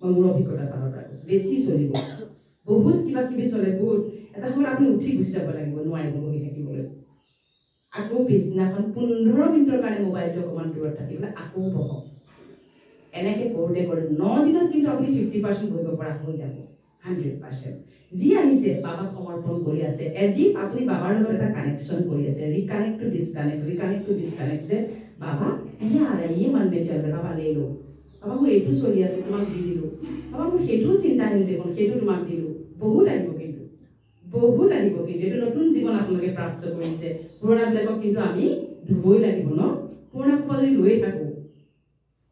মই মোৰ অভিজ্ঞতাৰ ফালৰ পৰা কৈছোঁ, বেছি চলিব, বহুত কিবা কিবি চলে, বহুত এটা সময়ত আপুনি উঠি গুচি যাব লাগিব, নোৱাৰিব বহি থাকিবলৈ। আকৌ পিছদিনাখন 15 মিনিটৰ কাৰণে মোবাইলটো অকণমান দূৰত থাকিবলৈ আকৌ বহক। এনেকৈ কৰোঁতে 9 দিনত কিন্তু আপুনি 50% বহিব পৰা হৈ যাব, 100%। যি আহিছে বাবাক সমৰ্পণ কৰি আছে, এজি আপুনি বাবাৰ লগত এটা কানেকশ্যন কৰি আছে, ৰিকানেক্ট টু ডিছকানেক্ট, যে বাবা ইয়ে মান মে চল বাবা লৈ লো, বাবা মোৰ এইটো চলি আছে তোমাক দি দিলোঁ, বাবা মোৰ সেইটোও চিন্তা আহিল দেখোন, সেইটো তোমাক দিলোঁ। বহুত আহিব কিন্তু, বহুত আহিব কিন্তু, এইটো নতুন জীৱন আপোনালোকে প্ৰাপ্ত কৰিছে। পুৰণাবিলাকক কিন্তু আমি ধুবই লাগিব ন। পুৰণা সোপা যদি লৈ থাকোঁ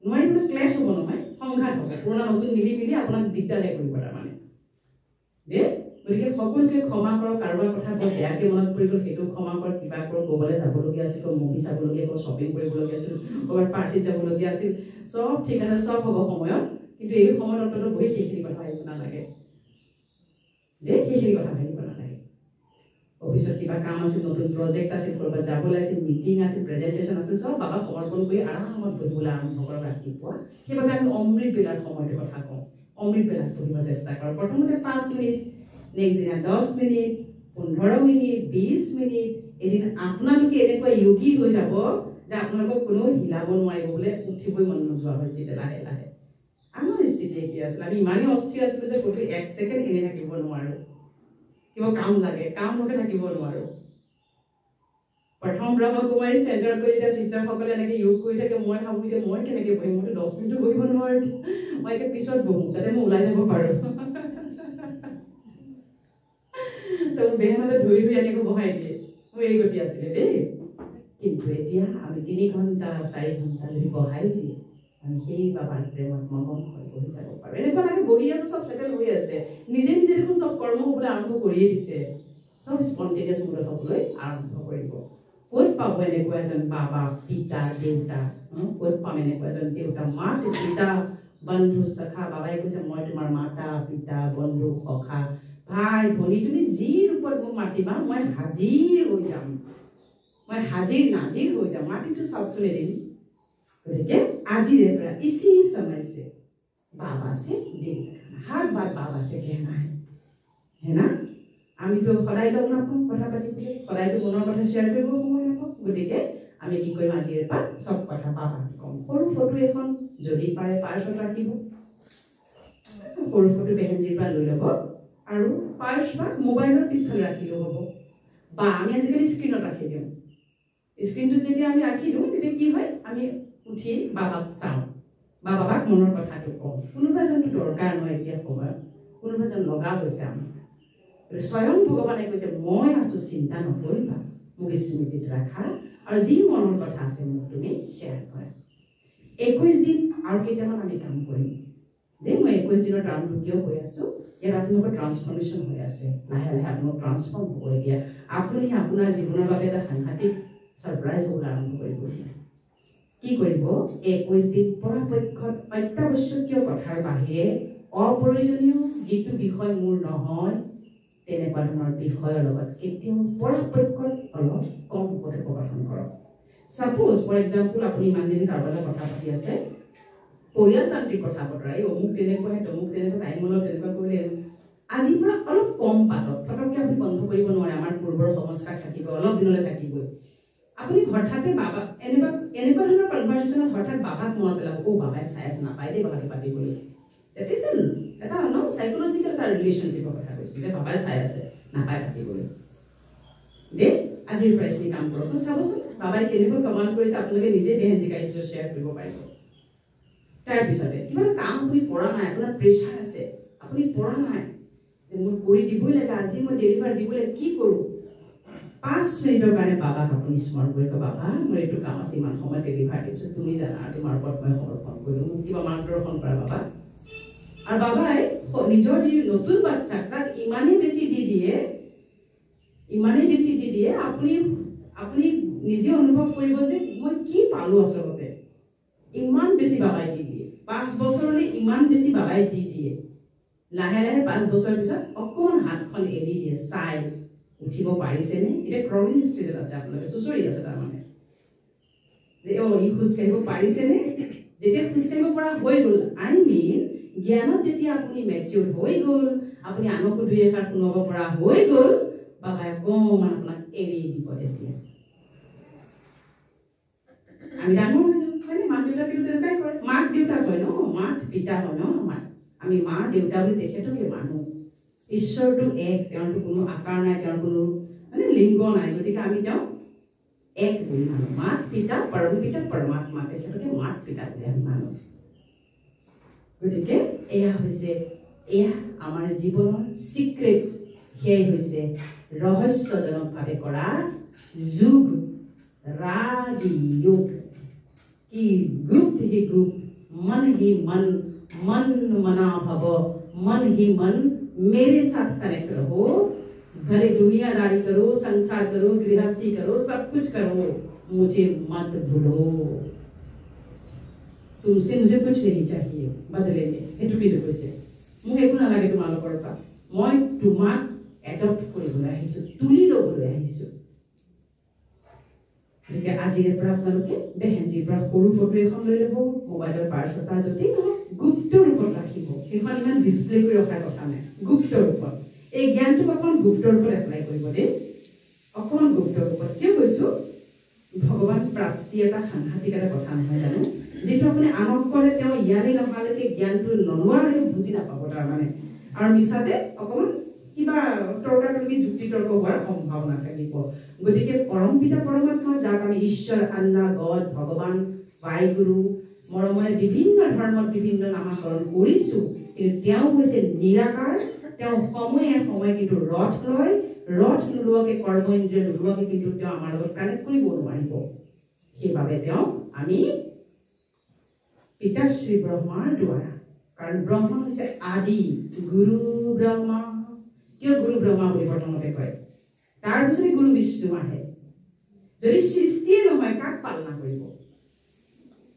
নোৱাৰিবলৈ ক্লেছ হ'ব নহয়, সংঘাত হ'ব। পুৰণা নতুন মিলি মিলি আপোনাক দিগদাৰে কৰিব তাৰমানে দেই। গতিকে সকলোকে ক্ষমা কৰক। কাৰোবাৰ কথা বৰ বেয়াকৈ মনত পৰি গ'ল, সেইটো ক্ষমা কৰক। কিবা কৰক, ক'বলৈ যাবলগীয়া আছিল, মুভি চাবলগীয়া হ'ল, শ্বপিং কৰিবলগীয়া আছিল, ক'ৰবাত পাৰ্টিত যাবলগীয়া আছিল, চব ঠিক আছে, চব হ'ব সময়ত। কিন্তু এই সময়ত অন্ততঃ বহি সেইখিনি কথা ভাবিব নালাগে দেই, সেইখিনি কথা ভাবিব নালাগে। অফিচত কিবা কাম আছিল, নতুন প্ৰজেক্ট আছিল, ক'ৰবাত যাবলৈ আছিল, মিটিং আছিল, প্ৰেজেণ্টেশ্যন আছিল, চব বাবাক সমৰ্পণ কৰি আৰামত বহিবলৈ আৰম্ভ কৰক ৰাতিপুৱা। সেইবাবে আমি অমৃত বেলাৰ সময়টোৰ কথা কওঁ। অমৃত বেলাত পঢ়িব চেষ্টা কৰক। প্ৰথমতে 5 মিনিট, নেক্সট দিনা 10 মিনিট, 15 মিনিট, 20 মিনিট। এদিন আপোনালোকে এনেকুৱা য়োগী হৈ যাব যে আপোনালোকক কোনেও হিলাব নোৱাৰিব, বোলে উঠিবই মন নোযোৱা হৈছিলে লাহে লাহে। আমাৰ স্থিতি একেই আছিল, আমি ইমানেই অস্থিৰ আছিলোঁ যে ক'তো 1 ছেকেণ্ড এনে থাকিব নোৱাৰোঁ, কিবা কাম লাগে, কাম নকে থাকিব নোৱাৰোঁ। প্ৰথম ব্ৰহ্মকুমাৰী চেণ্টাৰত গৈ যেতিয়া চিষ্টাৰসকলে এনেকৈ য়োগ কৰি থাকে, মই ভাবোঁ এতিয়া মই কেনেকৈ বহিম, মইতো 10 মিনিটো বহিব নোৱাৰোঁ, মই একে পিছত বহোঁ যাতে মই ওলাই যাব পাৰোঁ। তো বেহমাতে ধৰি ধৰি এনেকৈ বহাই দিয়ে, মোৰ এই গতি আছিলে দেই। কিন্তু এতিয়া আমি 3 ঘণ্টা 4 ঘণ্টা যদি বহাই দিয়ে, আমি সেই বাবাৰ প্ৰেমত মগন হৈ বহি যাব পাৰোঁ। এনেকুৱা লাগে বহি আছোঁ, চব চেটেল হৈ আছে, নিজে নিজে দেখোন চব কৰ্ম হ'বলৈ আৰম্ভ কৰিয়ে দিছে, চব স্পণ্টেনিয়াছ মুডত হ'বলৈ আৰম্ভ কৰিব। ক'ত পাব এনেকুৱা এজন বাবা, পিতা, দেউতা? ক'ত পাম এনেকুৱা এজন দেউতা, মাতৃ, পিতা, বন্ধু, সখা? বাবাই কৈছে মই তোমাৰ মাতা, পিতা, বন্ধু, সখা, ভাই, ভনী, তুমি যি ৰূপত মোক মাতিবা মই হাজিৰ হৈ যাম, মই হাজিৰ নাজিৰ হৈ যাম। মাটিটো চাওকচোন এদিন। গতিকে আজিৰে পৰা ইसी समय से बाबा से दिल लगाना, हर बात बाबा से कहना है ना? আমিতো সদায় লগ নাপাওঁ কথা পাতিবলৈ, সদায়তো মনৰ কথা শ্বেয়াৰ কৰিব সময় নাপাওঁ। গতিকে আমি কি কৰিম, আজিৰে পৰা চব কথা বাবাক ক'ম। সৰু ফটো এখন যদি পাৰে পাৰ্চত ৰাখিব, সৰু ফটো বেহেনজিৰ পৰা লৈ ল'ব আৰু পাৰ্চ বা মোবাইলৰ পিছফালে ৰাখিলেও হ'ব, বা আমি আজিকালি স্ক্ৰীণত ৰাখি দিওঁ। স্ক্ৰীণটোত যেতিয়া আমি ৰাখি দিওঁ তেতিয়া কি হয়, আমি উঠি বাবাক চাওঁ বা বাবাক মনৰ কথাটো কওঁ। কোনোবা এজনটো দৰকাৰ নহয় এতিয়া সময়ত, কোনোবা এজন লগা হৈছে আমাক। স্বয়ং ভগৱানে কৈছে মই আছোঁ, চিন্তা নকৰিবা, মোক স্মৃতিত ৰাখা আৰু যি মনৰ কথা আছে মোক তুমি শ্বেয়াৰ কৰা। 21 দিন আৰু কেইটামান আমি কাম কৰিম দেই। মই 21 দিনৰ টাৰ্মটো কিয় কৈ আছোঁ, ইয়াত আপোনালোকৰ ট্ৰান্সফৰ্মেশ্যন হৈ আছে, লাহে লাহে আপোনালোক ট্ৰান্সফৰ্ম হ'ব। এতিয়া আপুনি আপোনাৰ জীৱনৰ বাবে এটা সাংঘাতিক ছাৰপ্ৰাইজ হ'বলৈ আৰম্ভ কৰিব। কি কৰিব, 21 দিন পৰাপক্ষত অত্যাৱশ্যকীয় কথাৰ বাহিৰে অপ্ৰয়োজনীয় যিটো বিষয় মোৰ নহয় তেনেকুৱা ধৰণৰ বিষয়ৰ লগত কেতিয়াও পৰাপক্ষত অলপ কম কথোপকথন কৰক। ছাপ'জ ফৰ এক্সাম্পল আপুনি ইমান দিন কাৰোবাৰ লগত কথা পাতি আছে, পৰিয়ালতান্ত্ৰিক কথা বতৰা, এই অমুক তেনেকুৱা, তমুক তেনেকুৱা, টাইম মনত তেনেকুৱা কৰিলে সংস্কাৰ থাকিব অলপ দিনলৈ থাকিবই আপুনি হঠাতে বাবা এনেকুৱা ধৰণৰ কনভাৰচেশ্যনত হঠাৎ বাবাক মনত পেলাব অ' বাবাই চাই আছে নাপায় দেই বাবাকে পাতিবলৈ দেট ইজ এটা চাইকলজিকেল এটা ৰিলেশ্যনশ্বিপৰ কথা কৈছোঁ যে বাবাই চাই আছে নাপায় পাতিবলৈ দেই আজিৰ পৰা এইখিনি কাম কৰক চাবচোন বাবাই কেনেকৈ কমাণ্ড কৰিছে আপোনালোকে নিজে বেহেঞ্জি কাৰ্য শ্বেয়াৰ কৰিব পাৰিব তাৰপিছতে কিবা কাম আপুনি পৰা নাই আপোনাৰ প্ৰেছাৰ আছে আপুনি পৰা নাই যে মোৰ কৰি দিবই লাগে আজি মই ডেলিভাৰ দিবলৈ কি কৰোঁ 5 মিনিটৰ কাৰণে বাবাক আপুনি স্মৰণ কৰিব বাবা মোৰ এইটো কাম আছে ইমান সময় ডেলিভাৰ দিছোঁ তুমি জানা তোমাৰ ওপৰত মই সমৰ্পণ কৰিলোঁ মোক কিবা মাৰ্গদৰ্শন কৰা বাবা আৰু বাবাই নিজৰ নতুন বাচ্চাক তাক ইমানেই বেছি দি দিয়ে আপুনি নিজে অনুভৱ কৰিব যে মই কি পালোঁ আচলতে ইমান বেছি বাবাই দি দিয়ে 5 বছৰলৈ ইমান বেছি বাবাই দি দিয়ে লাহে লাহে 5 বছৰৰ পিছত অকণমান হাতখন এৰি দিয়ে চাই উঠিব পাৰিছেনে এতিয়া ক্ৰলিং ষ্টেজত আছে আপোনালোকে চুচৰি আছে তাৰমানে যে ই খোজকাঢ়িব পাৰিছেনে যেতিয়া খোজকাঢ়িব পৰা হৈ গ'ল আই মিন জ্ঞানত যেতিয়া আপুনি মেচিউৰ হৈ গ'ল আপুনি আনকো দুই এষাৰ শুনাব পৰা হৈ গ'ল বাবাই অকণমান আপোনাক এৰি দিব তেতিয়া আমি ডাঙৰ হৈ যাম হয়নে মাক দেউতাক কিন্তু তেনেকুৱাই কৰে মাক দেউতাক হয় ন মাক পিতা হয় ন আমাৰ আমি মা দেউতা বুলি তেখেতকে মানুহ ঈশ্বৰটো এক তেওঁৰতো কোনো আকাৰ নাই তেওঁৰ কোনো মানে লিংগ নাই গতিকে আমি তেওঁ এক বুলি মানুহ মাক পিতা পৰম পিতা পৰমাত্মা তেখেতকে মাক পিতা বুলি আমি মানুহ গতিকে এয়া আমাৰ জীৱনৰ চিক্ৰেট সেয়াই হৈছে ৰহস্যজনকভাৱে কৰা যোগ राजयोग की गुप्त ही गुप्त मन ही मन मना भव मन ही मन मेरे साथ कनेक्ट रहो भले दुनियादारी करो संसार करो गृहस्थी करो सब कुछ करो मुझे मत भूलो तुमसे मुझे कुछ नहीं चाहिए बदले में एटू की কৈছে মোক একো নালাগে তোমালোকৰ পৰা মই তোমাক এডপ্ট কৰিবলৈ আহিছো তুলি ল'বলৈ আহিছো গতিকে আজিৰ পৰা আপোনালোকে বেহেঞ্জিৰ পৰা সৰু ফটো এখন লৈ ল'ব মোবাইলৰ পাৰ্চটা যদি গুপ্ত ৰূপত ৰাখিব সেইখন ইমান ডিছপ্লে কৰি ৰখাৰ কথা নাই গুপ্ত ৰূপত এই জ্ঞানটোক অকণমান গুপ্ত ৰূপত এপ্লাই কৰিব দেই অকণমান গুপ্ত ৰূপত কিয় কৈছোঁ ভগৱান প্ৰাপ্তি এটা সাংঘাতিক এটা কথা নহয় জানো যিটো আপুনি আনক কৰে তেওঁ ইয়ালৈ নহালৈকে জ্ঞানটো নলোৱালৈকে বুজি নাপাব তাৰমানে আৰু মিছাতে অকণমান কিবা তৰ্কাতৰ্কি যুক্তি তৰ্ক হোৱাৰ সম্ভাৱনা থাকিব গতিকে পৰম পিতা পৰমাত্মা যাক আমি ঈশ্বৰ আল্লাহ গড ভগৱান বায়ুগুৰু মৰমৰে বিভিন্ন ধৰ্মত বিভিন্ন নামাকৰণ কৰিছোঁ কিন্তু তেওঁ হৈছে নিৰাকাৰ তেওঁ সময়ে কিন্তু ৰথ লয় ৰথ নোলোৱাকে কৰ্ম ইন্দ্ৰিয় নোলোৱাকে কিন্তু তেওঁ আমাৰ লগত কানেক্ট কৰিব নোৱাৰিব সেইবাবে তেওঁ আমি পিতাশ্ৰী ব্ৰহ্মাৰ দ্বাৰা কাৰণ ব্ৰহ্মা হৈছে আদি গুৰু ব্ৰহ্মা কিয় গুৰু ব্ৰহ্মা বুলি প্ৰথমতে কয় তাৰপিছতে গুৰু বিষ্ণু আহে যদি সৃষ্টিয়ে নহয় কাক পালনা কৰিব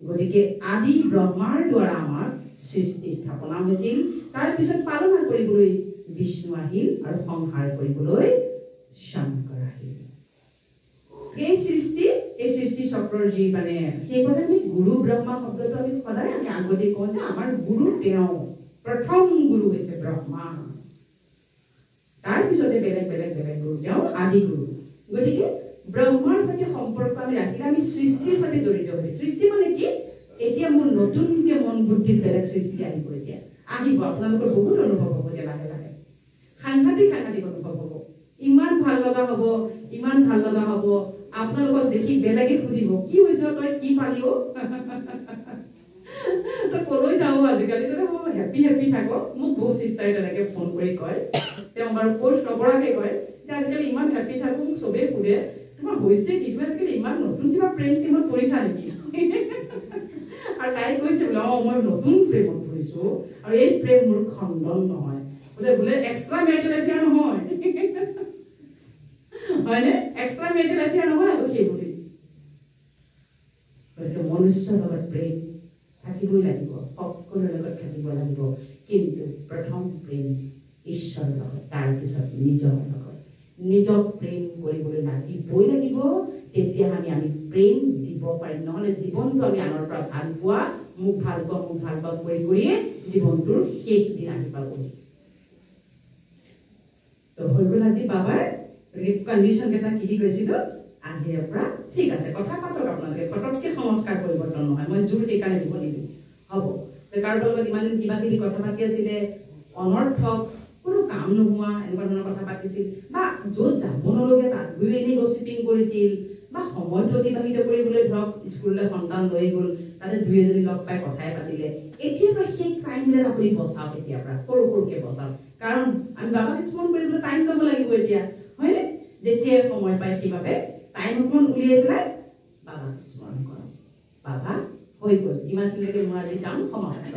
গতিকে আদি ব্ৰহ্মাৰ দ্বাৰা আমাৰ সৃষ্টি স্থাপনা হৈছিল তাৰপিছত পালনা কৰিবলৈ বিষ্ণু আহিল আৰু সংহাৰ কৰিবলৈ শংকৰ আহিল এই সৃষ্টি চক্ৰৰ যি মানে সেইকাৰণে আমি গুৰু ব্ৰহ্মা শব্দটো আমি সদায় আমি আগতে কওঁ যে আমাৰ গুৰু তেওঁ প্ৰথম গুৰু হৈছে ব্ৰহ্মা তাৰপিছতে বেলেগ গুৰু তেওঁ আদি গুৰু গতিকে ব্ৰহ্মাৰ সৈতে সম্পৰ্ক আমি ৰাখিলে আমি সৃষ্টিৰ সৈতে জড়িত হৈ সৃষ্টি মানে কি এতিয়া মোৰ নতুনকে মন বুদ্ধিত বেলেগ সৃষ্টি আহিব এতিয়া আহিব আপোনালোকৰ বহুত অনুভৱ হ'ব এতিয়া লাহে লাহে সাংঘাতিক অনুভৱ হ'ব ইমান ভাল লগা হ'ব আপোনালোকক দেখি বেলেগে সুধিব কি হৈছে তই কি পালি তই কলৈ যাওঁ আজিকালি তই হেপি থাক মোক বহুত চিষ্টাৰে তেনেকে ফোন কৰি কয় তেওঁ বাৰু কোৰ্চ নকৰাকে কয় যে আজিকালি ইমান হেপি থাকো মোক চবেই সোধে তোমাৰ হৈছে কি তুমি আজিকালি ইমান নতুন কিবা প্ৰেম চিমত পৰিছা নেকি আৰু তাই কৈছে বোলে মই নতুন প্ৰেমত পৰিছো আৰু এই প্ৰেম মোৰ খণ্ডন নহয় বোলে এক্সট্ৰা মেৰিটেল এফেয়াৰ নহয় হয়নে এক্সট্ৰা মেৰিটেল এফেয়াৰ নহয় আকৌ সেই বুলি গতিকে মনুষ্যৰ লগত প্ৰেম থাকিবই লাগিব সকলোৰে লগত থাকিব লাগিব কিন্তু প্ৰথম প্ৰেম ঈশ্বৰৰ লগত তাৰপিছত নিজৰ লগত নিজক প্ৰেম কৰিবলৈ লাগিবই লাগিব তেতিয়া আমি প্ৰেম দিব পাৰিম নহ'লে জীৱনটো আমি আনৰ পৰা ভাল পোৱা মোক ভাল পোৱা কৰিয়ে জীৱনটোৰ শেষ দিন আহি পাবহি তো হৈ গ'ল আজি বাবাৰ কন্ডিশন কেইটা কি কৈছিলো আজিৰ পৰা ঠিক আছে কথা পাতক আপোনালোকে পটককে সংস্কাৰ পৰিৱৰ্তন নহয় মই জোৰ সেইকাৰণে দিব নিদিওঁ হ'ব কাৰোবাৰ লগত ইমান কিবা কিবি কথা পাতি আছিলে অনৰ্থক কোনো কাম নোহোৱা এনেকুৱা ধৰণৰ কথা পাতিছিল বা য'ত যাব নলগে তাত গৈ এনেই গচিপিং কৰিছিল বা সময়টো অতিবাহিত কৰিবলৈ ধৰক স্কুললৈ সন্তান লৈ গ'ল তাতে দুই এজনী লগ পাই কথাই পাতিলে এতিয়া পৰা সেই টাইমবিলাক আপুনি বচাওক এতিয়াৰ পৰা সৰুকে বচাওক কাৰণ আমি বাবাক স্মৰণ কৰিবলৈ টাইম ল'ব লাগিব এতিয়া হয়নে যেতিয়াই সময় পায় সেইবাবে টাইম অকণ উলিয়াই পেলাই বাবাক স্মৰণ কৰক বাবা হৈ গ'ল ইমানখিনিলৈকে মোৰ আজি কাম সমাপ্ত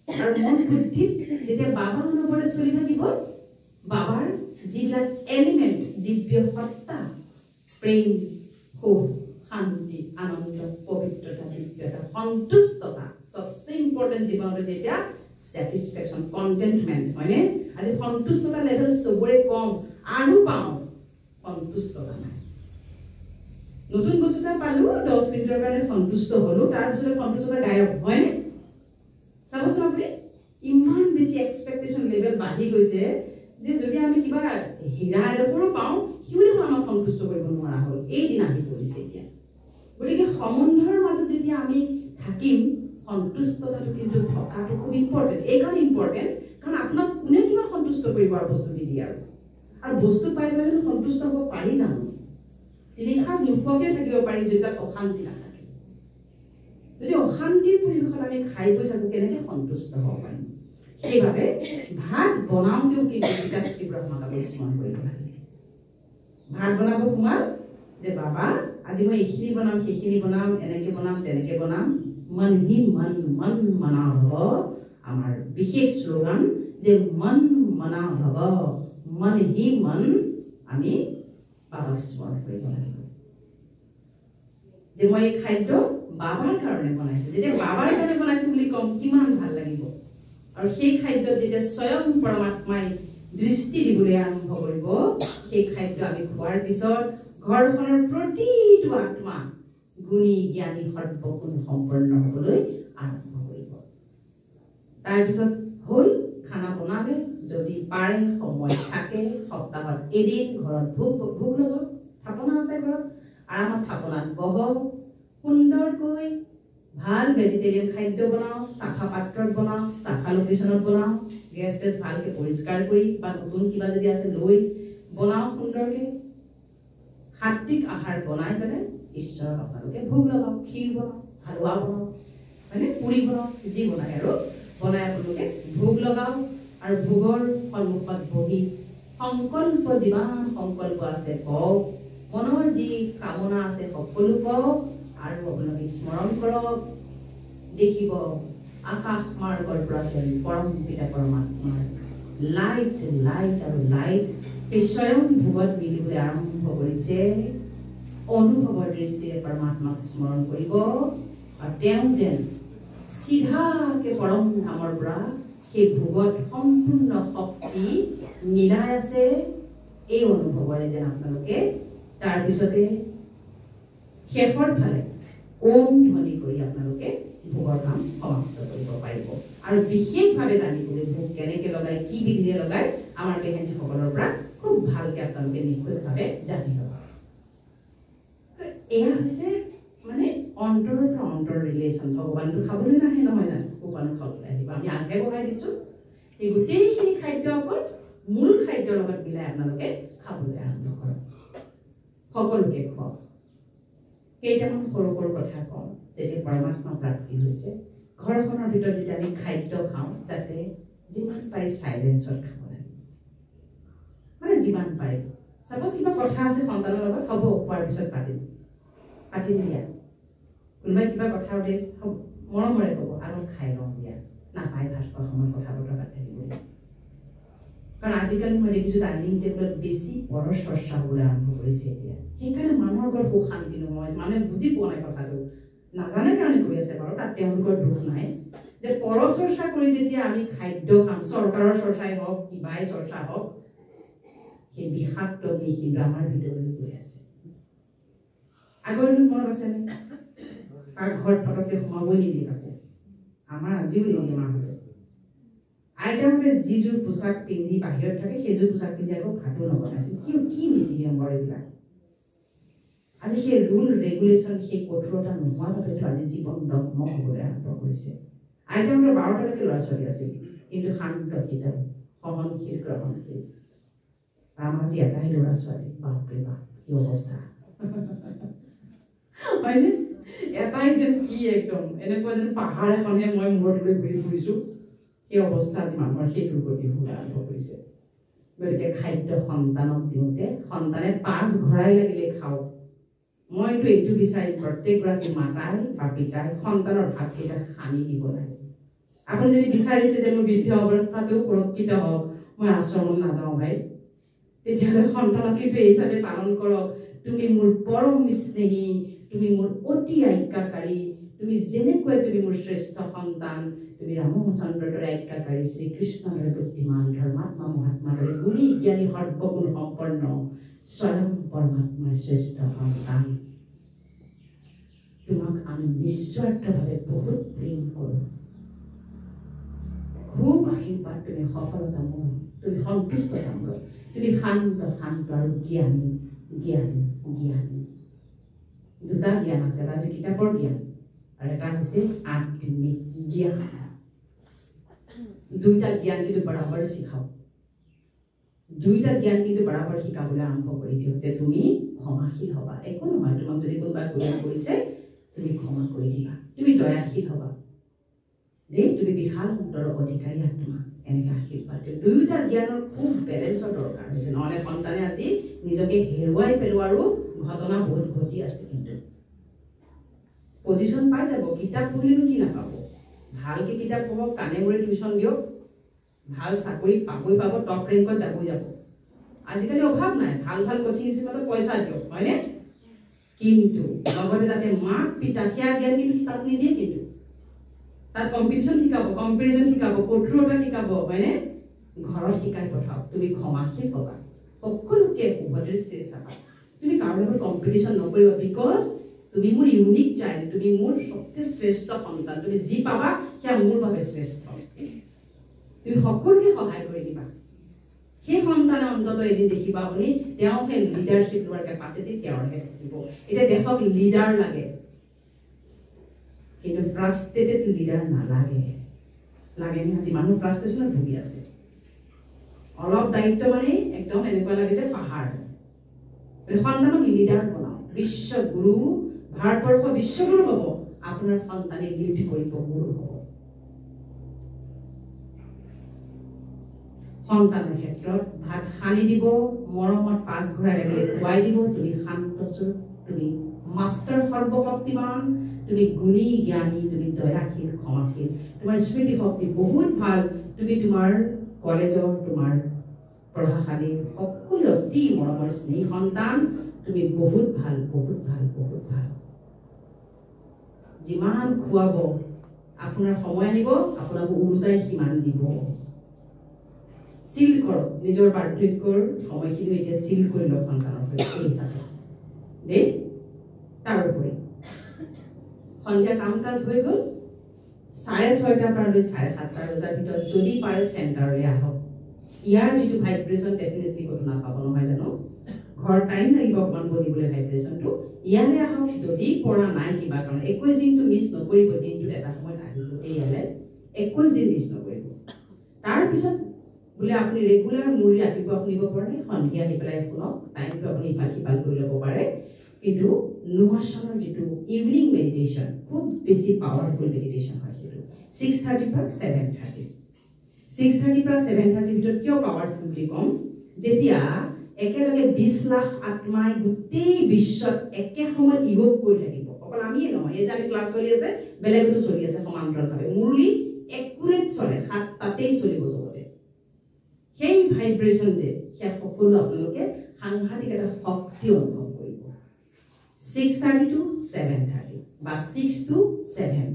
আৰু মন বুদ্ধিত যেতিয়া বাবাৰ অনুভৱৰে চলি থাকিব বাবাৰ যিবিলাক এলিমেণ্ট দিব্য সত্তা প্ৰেম সুখ শান্তি আনন্দ পবিত্ৰতা দিব্যতা সন্তুষ্টতা সবচে ইম্পৰ্টেণ্ট জীৱনত যেতিয়া স্যাটিসফ্যাকশন কন্টেন্টমেন্ট হয়নে আজি সন্তুষ্টতা লেভেল সবৰে কম আৰু পাওঁ সন্তুষ্টতা নাই নতুন বস্তুটা পালো 10 মিনিটৰ কাৰণে সন্তুষ্ট হলো তাৰ পিছত সন্তুষ্টতা গায়ব হয়নে চাবচোন আপুনি ইমান বেছি এক্সপেক্টেশন লেভেল বাঢ়ি গৈছে যে যদি আমি কিবা হীৰা এডোখৰো পাওঁ কিয়নো আমাক সন্তুষ্ট কৰিব নোৱাৰা হ'ল এই দিন আহি পৰিছে এতিয়া গতিকে সম্বন্ধৰ মাজত যেতিয়া আমি থাকিম সন্তুষ্টতাটো কিন্তু থকাটো খুব ইম্পৰ্টেণ্ট এই কাৰণ ইম্পৰ্টেণ্ট কাৰণ আপোনাক কোনে কিমান সন্তুষ্ট কৰিব আৰু বস্তু দি দিয়ে আৰু বস্তু পাই গ'লে সন্তুষ্ট হ'ব পাৰি জানো তিনি খাজ নোখোৱাকৈ থাকিব পাৰি যদি তাত অশান্তি নাথাকে যদি অশান্তিৰ পৰিৱেশত আমি খাই গৈ থাকোঁ কেনেকৈ সন্তুষ্ট হ'ব পাৰিম সেইবাবে ভাত বনাওঁতেও কিন্তু পিতাশ্ৰী ব্ৰহ্মাক স্মৰণ কৰিব লাগে ভাত বনাব সোমাল যে বাবা আজি মই এইখিনি বনাম সেইখিনি বনাম এনেকৈ বনাম তেনেকৈ বনাম মন হি মন মন মনা হ'ব আমাৰ বিশেষ শ্লোগান যে মন মনা হ'ব মন হি মন আমি বাবাক স্মৰণ কৰিব লাগিব যে মই খাদ্য বাবাৰ কাৰণে বনাইছো যেতিয়া বাবাৰ কাৰণে বনাইছো বুলি কম কিমান ভাল লাগিব আৰু সেই খাদ্য যেতিয়া স্বয়ং পৰমাত্মাই দৃষ্টি দিবলৈ আৰম্ভ কৰিব সেই খাদ্য আমি খোৱাৰ পিছত ঘৰখনৰ প্ৰতিটো আত্মা গুণী জ্ঞানী সৰ্বগুণ সম্পন্ন হ'বলৈ আৰম্ভ কৰিব তাৰ পিছত হ'ল খানা বনালে যদি পাৰে সময় থাকে সপ্তাহত এদিন ঘৰত ভোগ লগত থাপনা আছে ঘৰত আৰামত থাপনাত বহক সুন্দৰকৈ ভাল ভেজিটেৰিয়ান খাদ্য বনাও চাফা পাত্ৰত বনাও চাফা লোকেশ্যনত বনাও গেছ চেছ ভালকৈ পৰিষ্কাৰ কৰি বা নতুন কিবা যদি আছে লৈ বনাও সুন্দৰকৈ সাত্বিক আহাৰ বনাই পেলাই ঈশ্বৰক আপোনালোকে ভোগ লগাওক ক্ষীৰ বনাওক হালোৱা বনাওক মানে পুৰি বনাওক যি বনায় আৰু বনাই আপোনালোকে ভোগ লগাওক আৰু ভোগৰ সন্মুখত বহি সংকল্প যিমান সংকল্প আছে কওক মনৰ যি কামনা আছে সকলো কওক আৰু আপোনালোকে স্মৰণ কৰক দেখিব আকাশ মাৰ্গৰ পৰা যেন পৰম পিতা পৰমাত্মাৰ লাইট লাইট আৰু লাইট এই স্বয়ং ভোগত মিলিবলৈ আৰম্ভ কৰিছে অনুভৱৰ দৃষ্টিৰে পৰমাত্মাক স্মৰণ কৰিব আৰু তেওঁ যেন চিধাকে পৰম ধামৰ পৰা সেই ভোগত সম্পূৰ্ণ শক্তি মিলাই আছে এই অনুভৱৰে যেন আপোনালোকে তাৰপিছতে শেষৰ ফালে ওম ধ্বনি কৰি আপোনালোকে ভোগৰ কাম সমাপ্ত কৰিব পাৰিব আৰু বিশেষভাৱে জানিবলৈ ভোগ কেনেকৈ লগাই কি বিধিৰে লগাই আমাৰ পেহেঞ্চীসকলৰ পৰা খুব ভালকৈ আপোনালোকে নিখুঁতভাৱে জানি ল'ব এয়া হৈছে মানে অন্তৰৰ পৰা অন্তৰ ৰিলেশ্যন ভগৱানটো খাবলৈ নাহে নহয় জানো ভগৱানো খাবলৈ আহিব আমি আগে বহাই দিছোঁ এই গোটেইখিনি খাদ্য অকল মূল খাদ্যৰ লগত মিলাই আপোনালোকে খাবলৈ আৰম্ভ কৰক সকলোকে খুৱাওক কেইটামান সৰু সৰু কথা কওঁ যেতিয়া পৰমাত্মা প্ৰাপ্তি হৈছে ঘৰখনৰ ভিতৰত যেতিয়া আমি খাদ্য খাওঁ যাতে যিমান পাৰি চাইলেঞ্চত খাব লাগে মানে যিমান পাৰি চাপ'জ কিবা কথা আছে সন্তানৰ লগত হ'ব খোৱাৰ পিছত পাতি দিয়া কোনোবাই কিবা কথা উলিয়াইছে হ'ব মৰমৰে ক'ব আৰু খাই লওঁ দিয়া নাপায় ভাত খোৱাৰ সময়ত কথা বতৰা পাতি থাকিব কাৰণ আজিকালি মই দেখিছোঁ ডাইনিং টেবুলত বেছি পৰৰ চৰ্চা হ'বলৈ আৰম্ভ কৰিছে এতিয়া সেইকাৰণে মানুহৰ ঘৰত সুখ শান্তি নোহোৱা হৈছে মানুহে বুজি পোৱা নাই কথাটো নাজানে কাৰণে কৰি আছে বাৰু তাত তেওঁলোকৰ দুখ নাই যে পৰ চৰ্চা কৰি যেতিয়া আমি খাদ্য খাম চৰকাৰৰ চৰ্চাই হওক কিবাই চৰ্চা হওক সেই বিষাক্ত বিষ কিন্তু আমাৰ ভিতৰলৈ গৈ আছে আগৰ দিনত মনত আছেনে পাকঘৰত পটককৈ সোমাবই নিদিয়ে কাকো আমাৰ আজিও নিদিয়ে মাহঁতে আইতাহঁতে যিযোৰ পোছাক পিন্ধি বাহিৰত থাকে সেইযোৰ পোছাক পিন্ধি আকৌ ভাতো নবনাইছিল কি নীতি নিয়মৰ এইবিলাক আজি সেই ৰুল ৰেগুলেশ্যন সেই কঠোৰতা নোহোৱাৰ বাবেতো আজি জীৱন দগ্ম হ'বলৈ আৰম্ভ কৰিছে আইতাহঁতৰ 12টালৈকে ল'ৰা ছোৱালী আছিল কিন্তু শান্ত শীতল সহনশীল গ্ৰহণশীল আমাৰ আজি এটাই ল'ৰা ছোৱালী বাপৰে বাপ কি অৱস্থা হয়নে এটাই যেন কি একদম এনেকুৱা যেন পাহাৰ এখনে মই মূৰত লৈ ঘূৰি ফুৰিছোঁ সেই অৱস্থা আজি মানুহৰ সেইটোৰ প্ৰতি হ'বলৈ আৰম্ভ কৰিছে গতিকে খাদ্য সন্তানক দিওঁতে সন্তানে 5 ঘৰাই লাগিলে খাওক মইতো এইটো বিচাৰি প্ৰত্যেকগৰাকী মাতাই বা পিতাই সন্তানৰ ভাতকেইটা সানি দিব লাগে আপুনি যদি বিচাৰিছে যে মোৰ বৃদ্ধ অৱস্থাটো সুৰক্ষিত হওক মই আশ্ৰমত নাযাওঁ ভাই তেতিয়াহ'লে সন্তানক কিন্তু এই হিচাপে পালন কৰক তুমি মোৰ পৰম স্নেহী তুমি মোৰ অতি আজ্ঞাকাৰী তুমি যেনেকৈ তুমি মোৰ শ্ৰেষ্ঠ সন্তান তুমি ৰামচন্দ্ৰৰ দৰে আজ্ঞাকাৰী শ্ৰীকৃষ্ণৰ দৰে বুদ্ধিমান ধৰ্মাত্মা মহাত্মাৰ দৰে গুণী জ্ঞানী সৰ্বগুণ সম্পন্ন স্বয়ং পৰমাত্মাৰ শ্ৰেষ্ঠ সন্তান তোমাক আমি নিস্বাৰ্থভাৱে বহুত প্ৰেম কৰোঁ খুব আশীৰ্বাদ তুমি সফলতা মোৰ তুমি সন্তুষ্টতা মোৰ তুমি শান্ত আৰু জ্ঞানী দুটা জ্ঞান আছে এটা হৈছে কিতাপৰ জ্ঞান আৰু এটা হৈছে আত্মিক জ্ঞান দুইটা জ্ঞান কিন্তু বৰাবৰ শিকাও দুইটা জ্ঞান কিন্তু বৰাবৰ শিকাবলৈ আৰম্ভ কৰি দিওঁ যে তুমি ক্ষমাশীল হবা একো নহয় তোমাক যদি কোনোবাই গুণা কৰিছে তুমি ক্ষমা কৰি দিবা তুমি দয়াশীল হবা দেই তুমি বিশাল অন্তৰৰ অধিকাৰী আত্মা এনেকৈ আশীৰ্বাদ দিওঁ দুয়োটা জ্ঞানৰ খুব বেলেঞ্চৰ দৰকাৰ হৈছে নহ'লে সন্তানে আজি নিজকে হেৰুৱাই পেলোৱাৰো ঘটনা বহুত ঘটি আছে কিন্তু পজিশ্যন পাই যাব কিতাপ পঢ়িলেনো কি নাপাব ভালকে কিতাপ পঢ়ক কাণে মুৰে টিউশ্যন দিয়ক ভাল চাকৰি পাব টপ ৰেংকত যাব আজিকালি অভাৱ নাই ভাল কোচিং ইনষ্টিটিউটত পইচা দিয়ক হয়নে কিন্তু লগতে যাতে মাক পিতা সেয়া জ্ঞান কিন্তু তাত নিদিয়ে কিন্তু তাত কম্পিটিশ্যন শিকাব কম্পেৰিজন শিকাব কঠোৰতা শিকাব হয়নে ঘৰত শিকাই পঠাওক তুমি ক্ষমাশীল হবা সকলোকে শুভদৃষ্টিৰে চাবা তুমি কাৰো লগত কম্পিটিশ্যন নকৰিবা বিকজ তুমি মোৰ ইউনিক চাইল্ড তুমি মোৰ সবচেয়ে শ্ৰেষ্ঠ সন্তান তুমি যি পাবা সেয়া মোৰ বাবে শ্ৰেষ্ঠ তুমি সকলোকে সহায় কৰি দিবা সেই সন্তানে অন্তত এদিন দেখিবা আপুনি তেওঁ সেই লিডাৰশ্বিপ লোৱাৰ কেপাচিটি তেওঁৰহে থাকিব এতিয়া দেশক লিডাৰ লাগে কিন্তু ফ্ৰাষ্ট্ৰেটেড লিডাৰ নালাগে লাগেনে আজি মানুহ ফ্ৰাষ্ট্ৰেশ্যনত ভুগি আছে অলপ দায়িত্ব মানে একদম এনেকুৱা লাগে যে পাহাৰ সন্তানক লিডাৰ বনাও বিশ্বগুৰু ভাৰতবৰ্ষ বিশ্বগুৰু হ'ব আপোনাৰ সন্তানে লিড কৰিব গুৰু হ'ব সন্তানৰ ক্ষেত্ৰত ভাত সানি দিব মৰমত 5 ঘৰাই লাগিলে খুৱাই দিব তুমি শান্তস্বৰূপ তুমি মাষ্টাৰ সৰ্বশক্তিমান তুমি গুণী জ্ঞানী তুমি দয়াশীল ক্ষমাশীল তোমাৰ স্মৃতি শক্তি বহুত ভাল তুমি তোমাৰ কলেজৰ তোমাৰ পঢ়াশালীৰ সকলো অতি মৰমৰ স্নেহী সন্তান তুমি বহুত ভাল যিমান খুৱাব আপোনাৰ সময় আনিব আপোনাক উল্টাই সিমান দিব সিল কৰক নিজৰ পাৰ্থক্যৰ সময়খিনি এতিয়া সিল কৰি লওক সন্তানৰ সৈতে হিচাপে দেই তাৰোপৰি সন্ধিয়া কাম কাজ হৈ গ'ল 6:30 পৰা লৈ 7:30 বজাৰ ভিতৰত যদি পাৰে চেণ্টাৰলৈ আহক ইয়াৰ যিটো ভাইব্ৰেশ্যন ডেফিনেটলি ক'তো নাপাব নহয় জানো ঘৰ টাইম লাগিব অকণমান বহিবলৈ ভাইব্ৰেশ্যনটো ইয়ালৈ আহক যদি পৰা নাই কিবা কাৰণ 21 দিনটো মিছ নকৰিব দিনটোত এটা সময়ত আহিব ইয়ালৈ 21 দিন মিছ নকৰিব তাৰপিছত বোলে আপুনি ৰেগুলাৰ মুৰি ৰাতিপুৱা শুনিব পৰা নাই সন্ধিয়া আহি পেলাই শুনক টাইমটো আপুনি ইফাল সিফাল কৰি ল'ব পাৰে কিন্তু নুমাসনৰ যিটো ইভিনিং মেডিটেশ্যন খুব বেছি পাৱাৰফুল মেডিটেশ্যন হয় সেইটো 6:30 পৰা 7:30 6:30 পৰা 7:30 ভিতৰত কিয় পাৱাৰফুল বুলি ক'ম যেতিয়া একেলগে 20 লাখ আত্মাই গোটেই বিশ্বত একে সময়ত যোগ কৰি থাকিব অকল আমিয়ে নহয় এই যে আমি ক্লাছ চলি আছে বেলেগতো চলি আছে সমান্তৰালভাৱে মুৰলি একুৰেট চলে হাত তাতেই চলিব চবতে সেই ভাইব্ৰেশ্যন যে সেয়া সকলো আপোনালোকে সাংঘাতিক এটা শক্তি অনুভৱ কৰিব 6:30 to 7:30 বা 6 to 7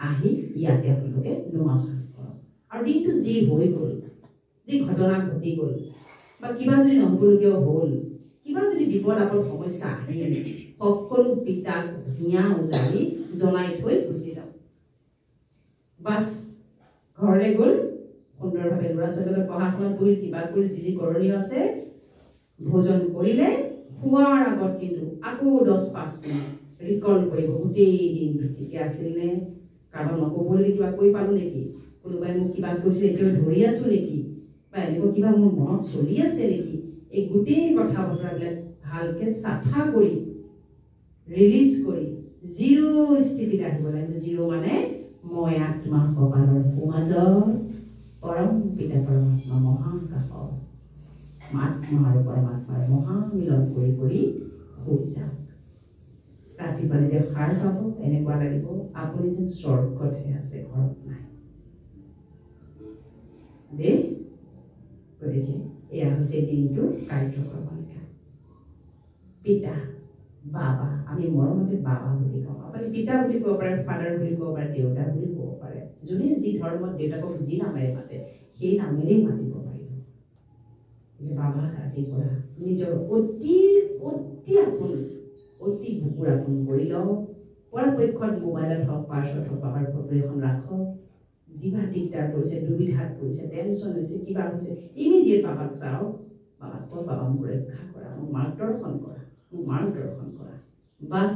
আহি ইয়াতে আপোনালোকে নুমাসন কৰক আৰু দিনটো যি হৈ গ'ল যি ঘটনা ঘটি গ'ল বা কিবা যদি নহবলগীয়া হ'ল কিবা যদি বিপদ আপদ সমস্যা আহিল সকলো পিতাক ধুনীয়া উজাৰি জনাই থৈ গুচি যাওক বাছ ঘৰলৈ গ'ল সুন্দৰভাৱে ল'ৰা ছোৱালীক পঢ়া শুনা কৰি কিবা কৰি যি কৰণীয় আছে ভোজন কৰিলে খোৱাৰ আগত কিন্তু আকৌ 10-5 মিনিট ৰিকল কৰিব গোটেই দিনটো ঠিকে আছিল নে কাৰোবাক নক'বলৈ কিবা কৈ পালোঁ নেকি কোনোবাই মোক কিবা কৈছিলে এতিয়াও ধৰি আছোঁ নেকি বা এনেকুৱা কিবা মোৰ মনত চলি আছে নেকি এই গোটেই কথা বতৰাবিলাক ভালকৈ চাফা কৰি ৰিলিজ কৰি জিৰো স্থিতিত আহিব লাগিব জিৰো মানে মই আত্মা কপালৰ সমাজত পৰম পিতা পৰমাত্মা মহাকাশত আত্মা আৰু পৰমাত্মাৰ মহামিলন কৰি কৰি হৈ যাওক ৰাতিপুৱা যেতিয়া সাৰ পাব এনেকুৱা লাগিব আপুনি যেন স্বৰ্গতহে আছে ঘৰত নাই দেই গতিকে এয়া হৈছে দিনটোৰ কাৰ্যক্ৰমণিকা পিতা বাবা আমি মৰমতে বাবা বুলি কওঁ আপুনি পিতা বুলি ক'ব পাৰে ফাদাৰ বুলি ক'ব পাৰে দেউতা বুলি ক'ব পাৰে যোনে যি ধৰ্মত দেউতাকক যি নামেৰে মাতে সেই নামেৰেই মাতিব পাৰিব বাবা আজিৰ পৰা নিজৰ অতি আপোন অতি বুকুৰ আপোন কৰি লওক পৰাপক্ষত মোবাইলত হওক পাৰ্চত হওক বাবাৰ ফটো এখন ৰাখক যিবা দিগদাৰ কৰিছে দুবিধাত কৰিছে টেনশ্যন হৈছে কিবা হৈছে ইমিডিয়েট বাবাক চাওক বাবাক কওক বাবা মোক ৰক্ষা কৰা মোক মাৰ্গদৰ্শন কৰা বাছ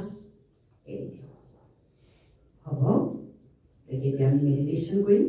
এৰি দিয়ক হ'ব তেতিয়া আমি মেডিটেশ্যন কৰিম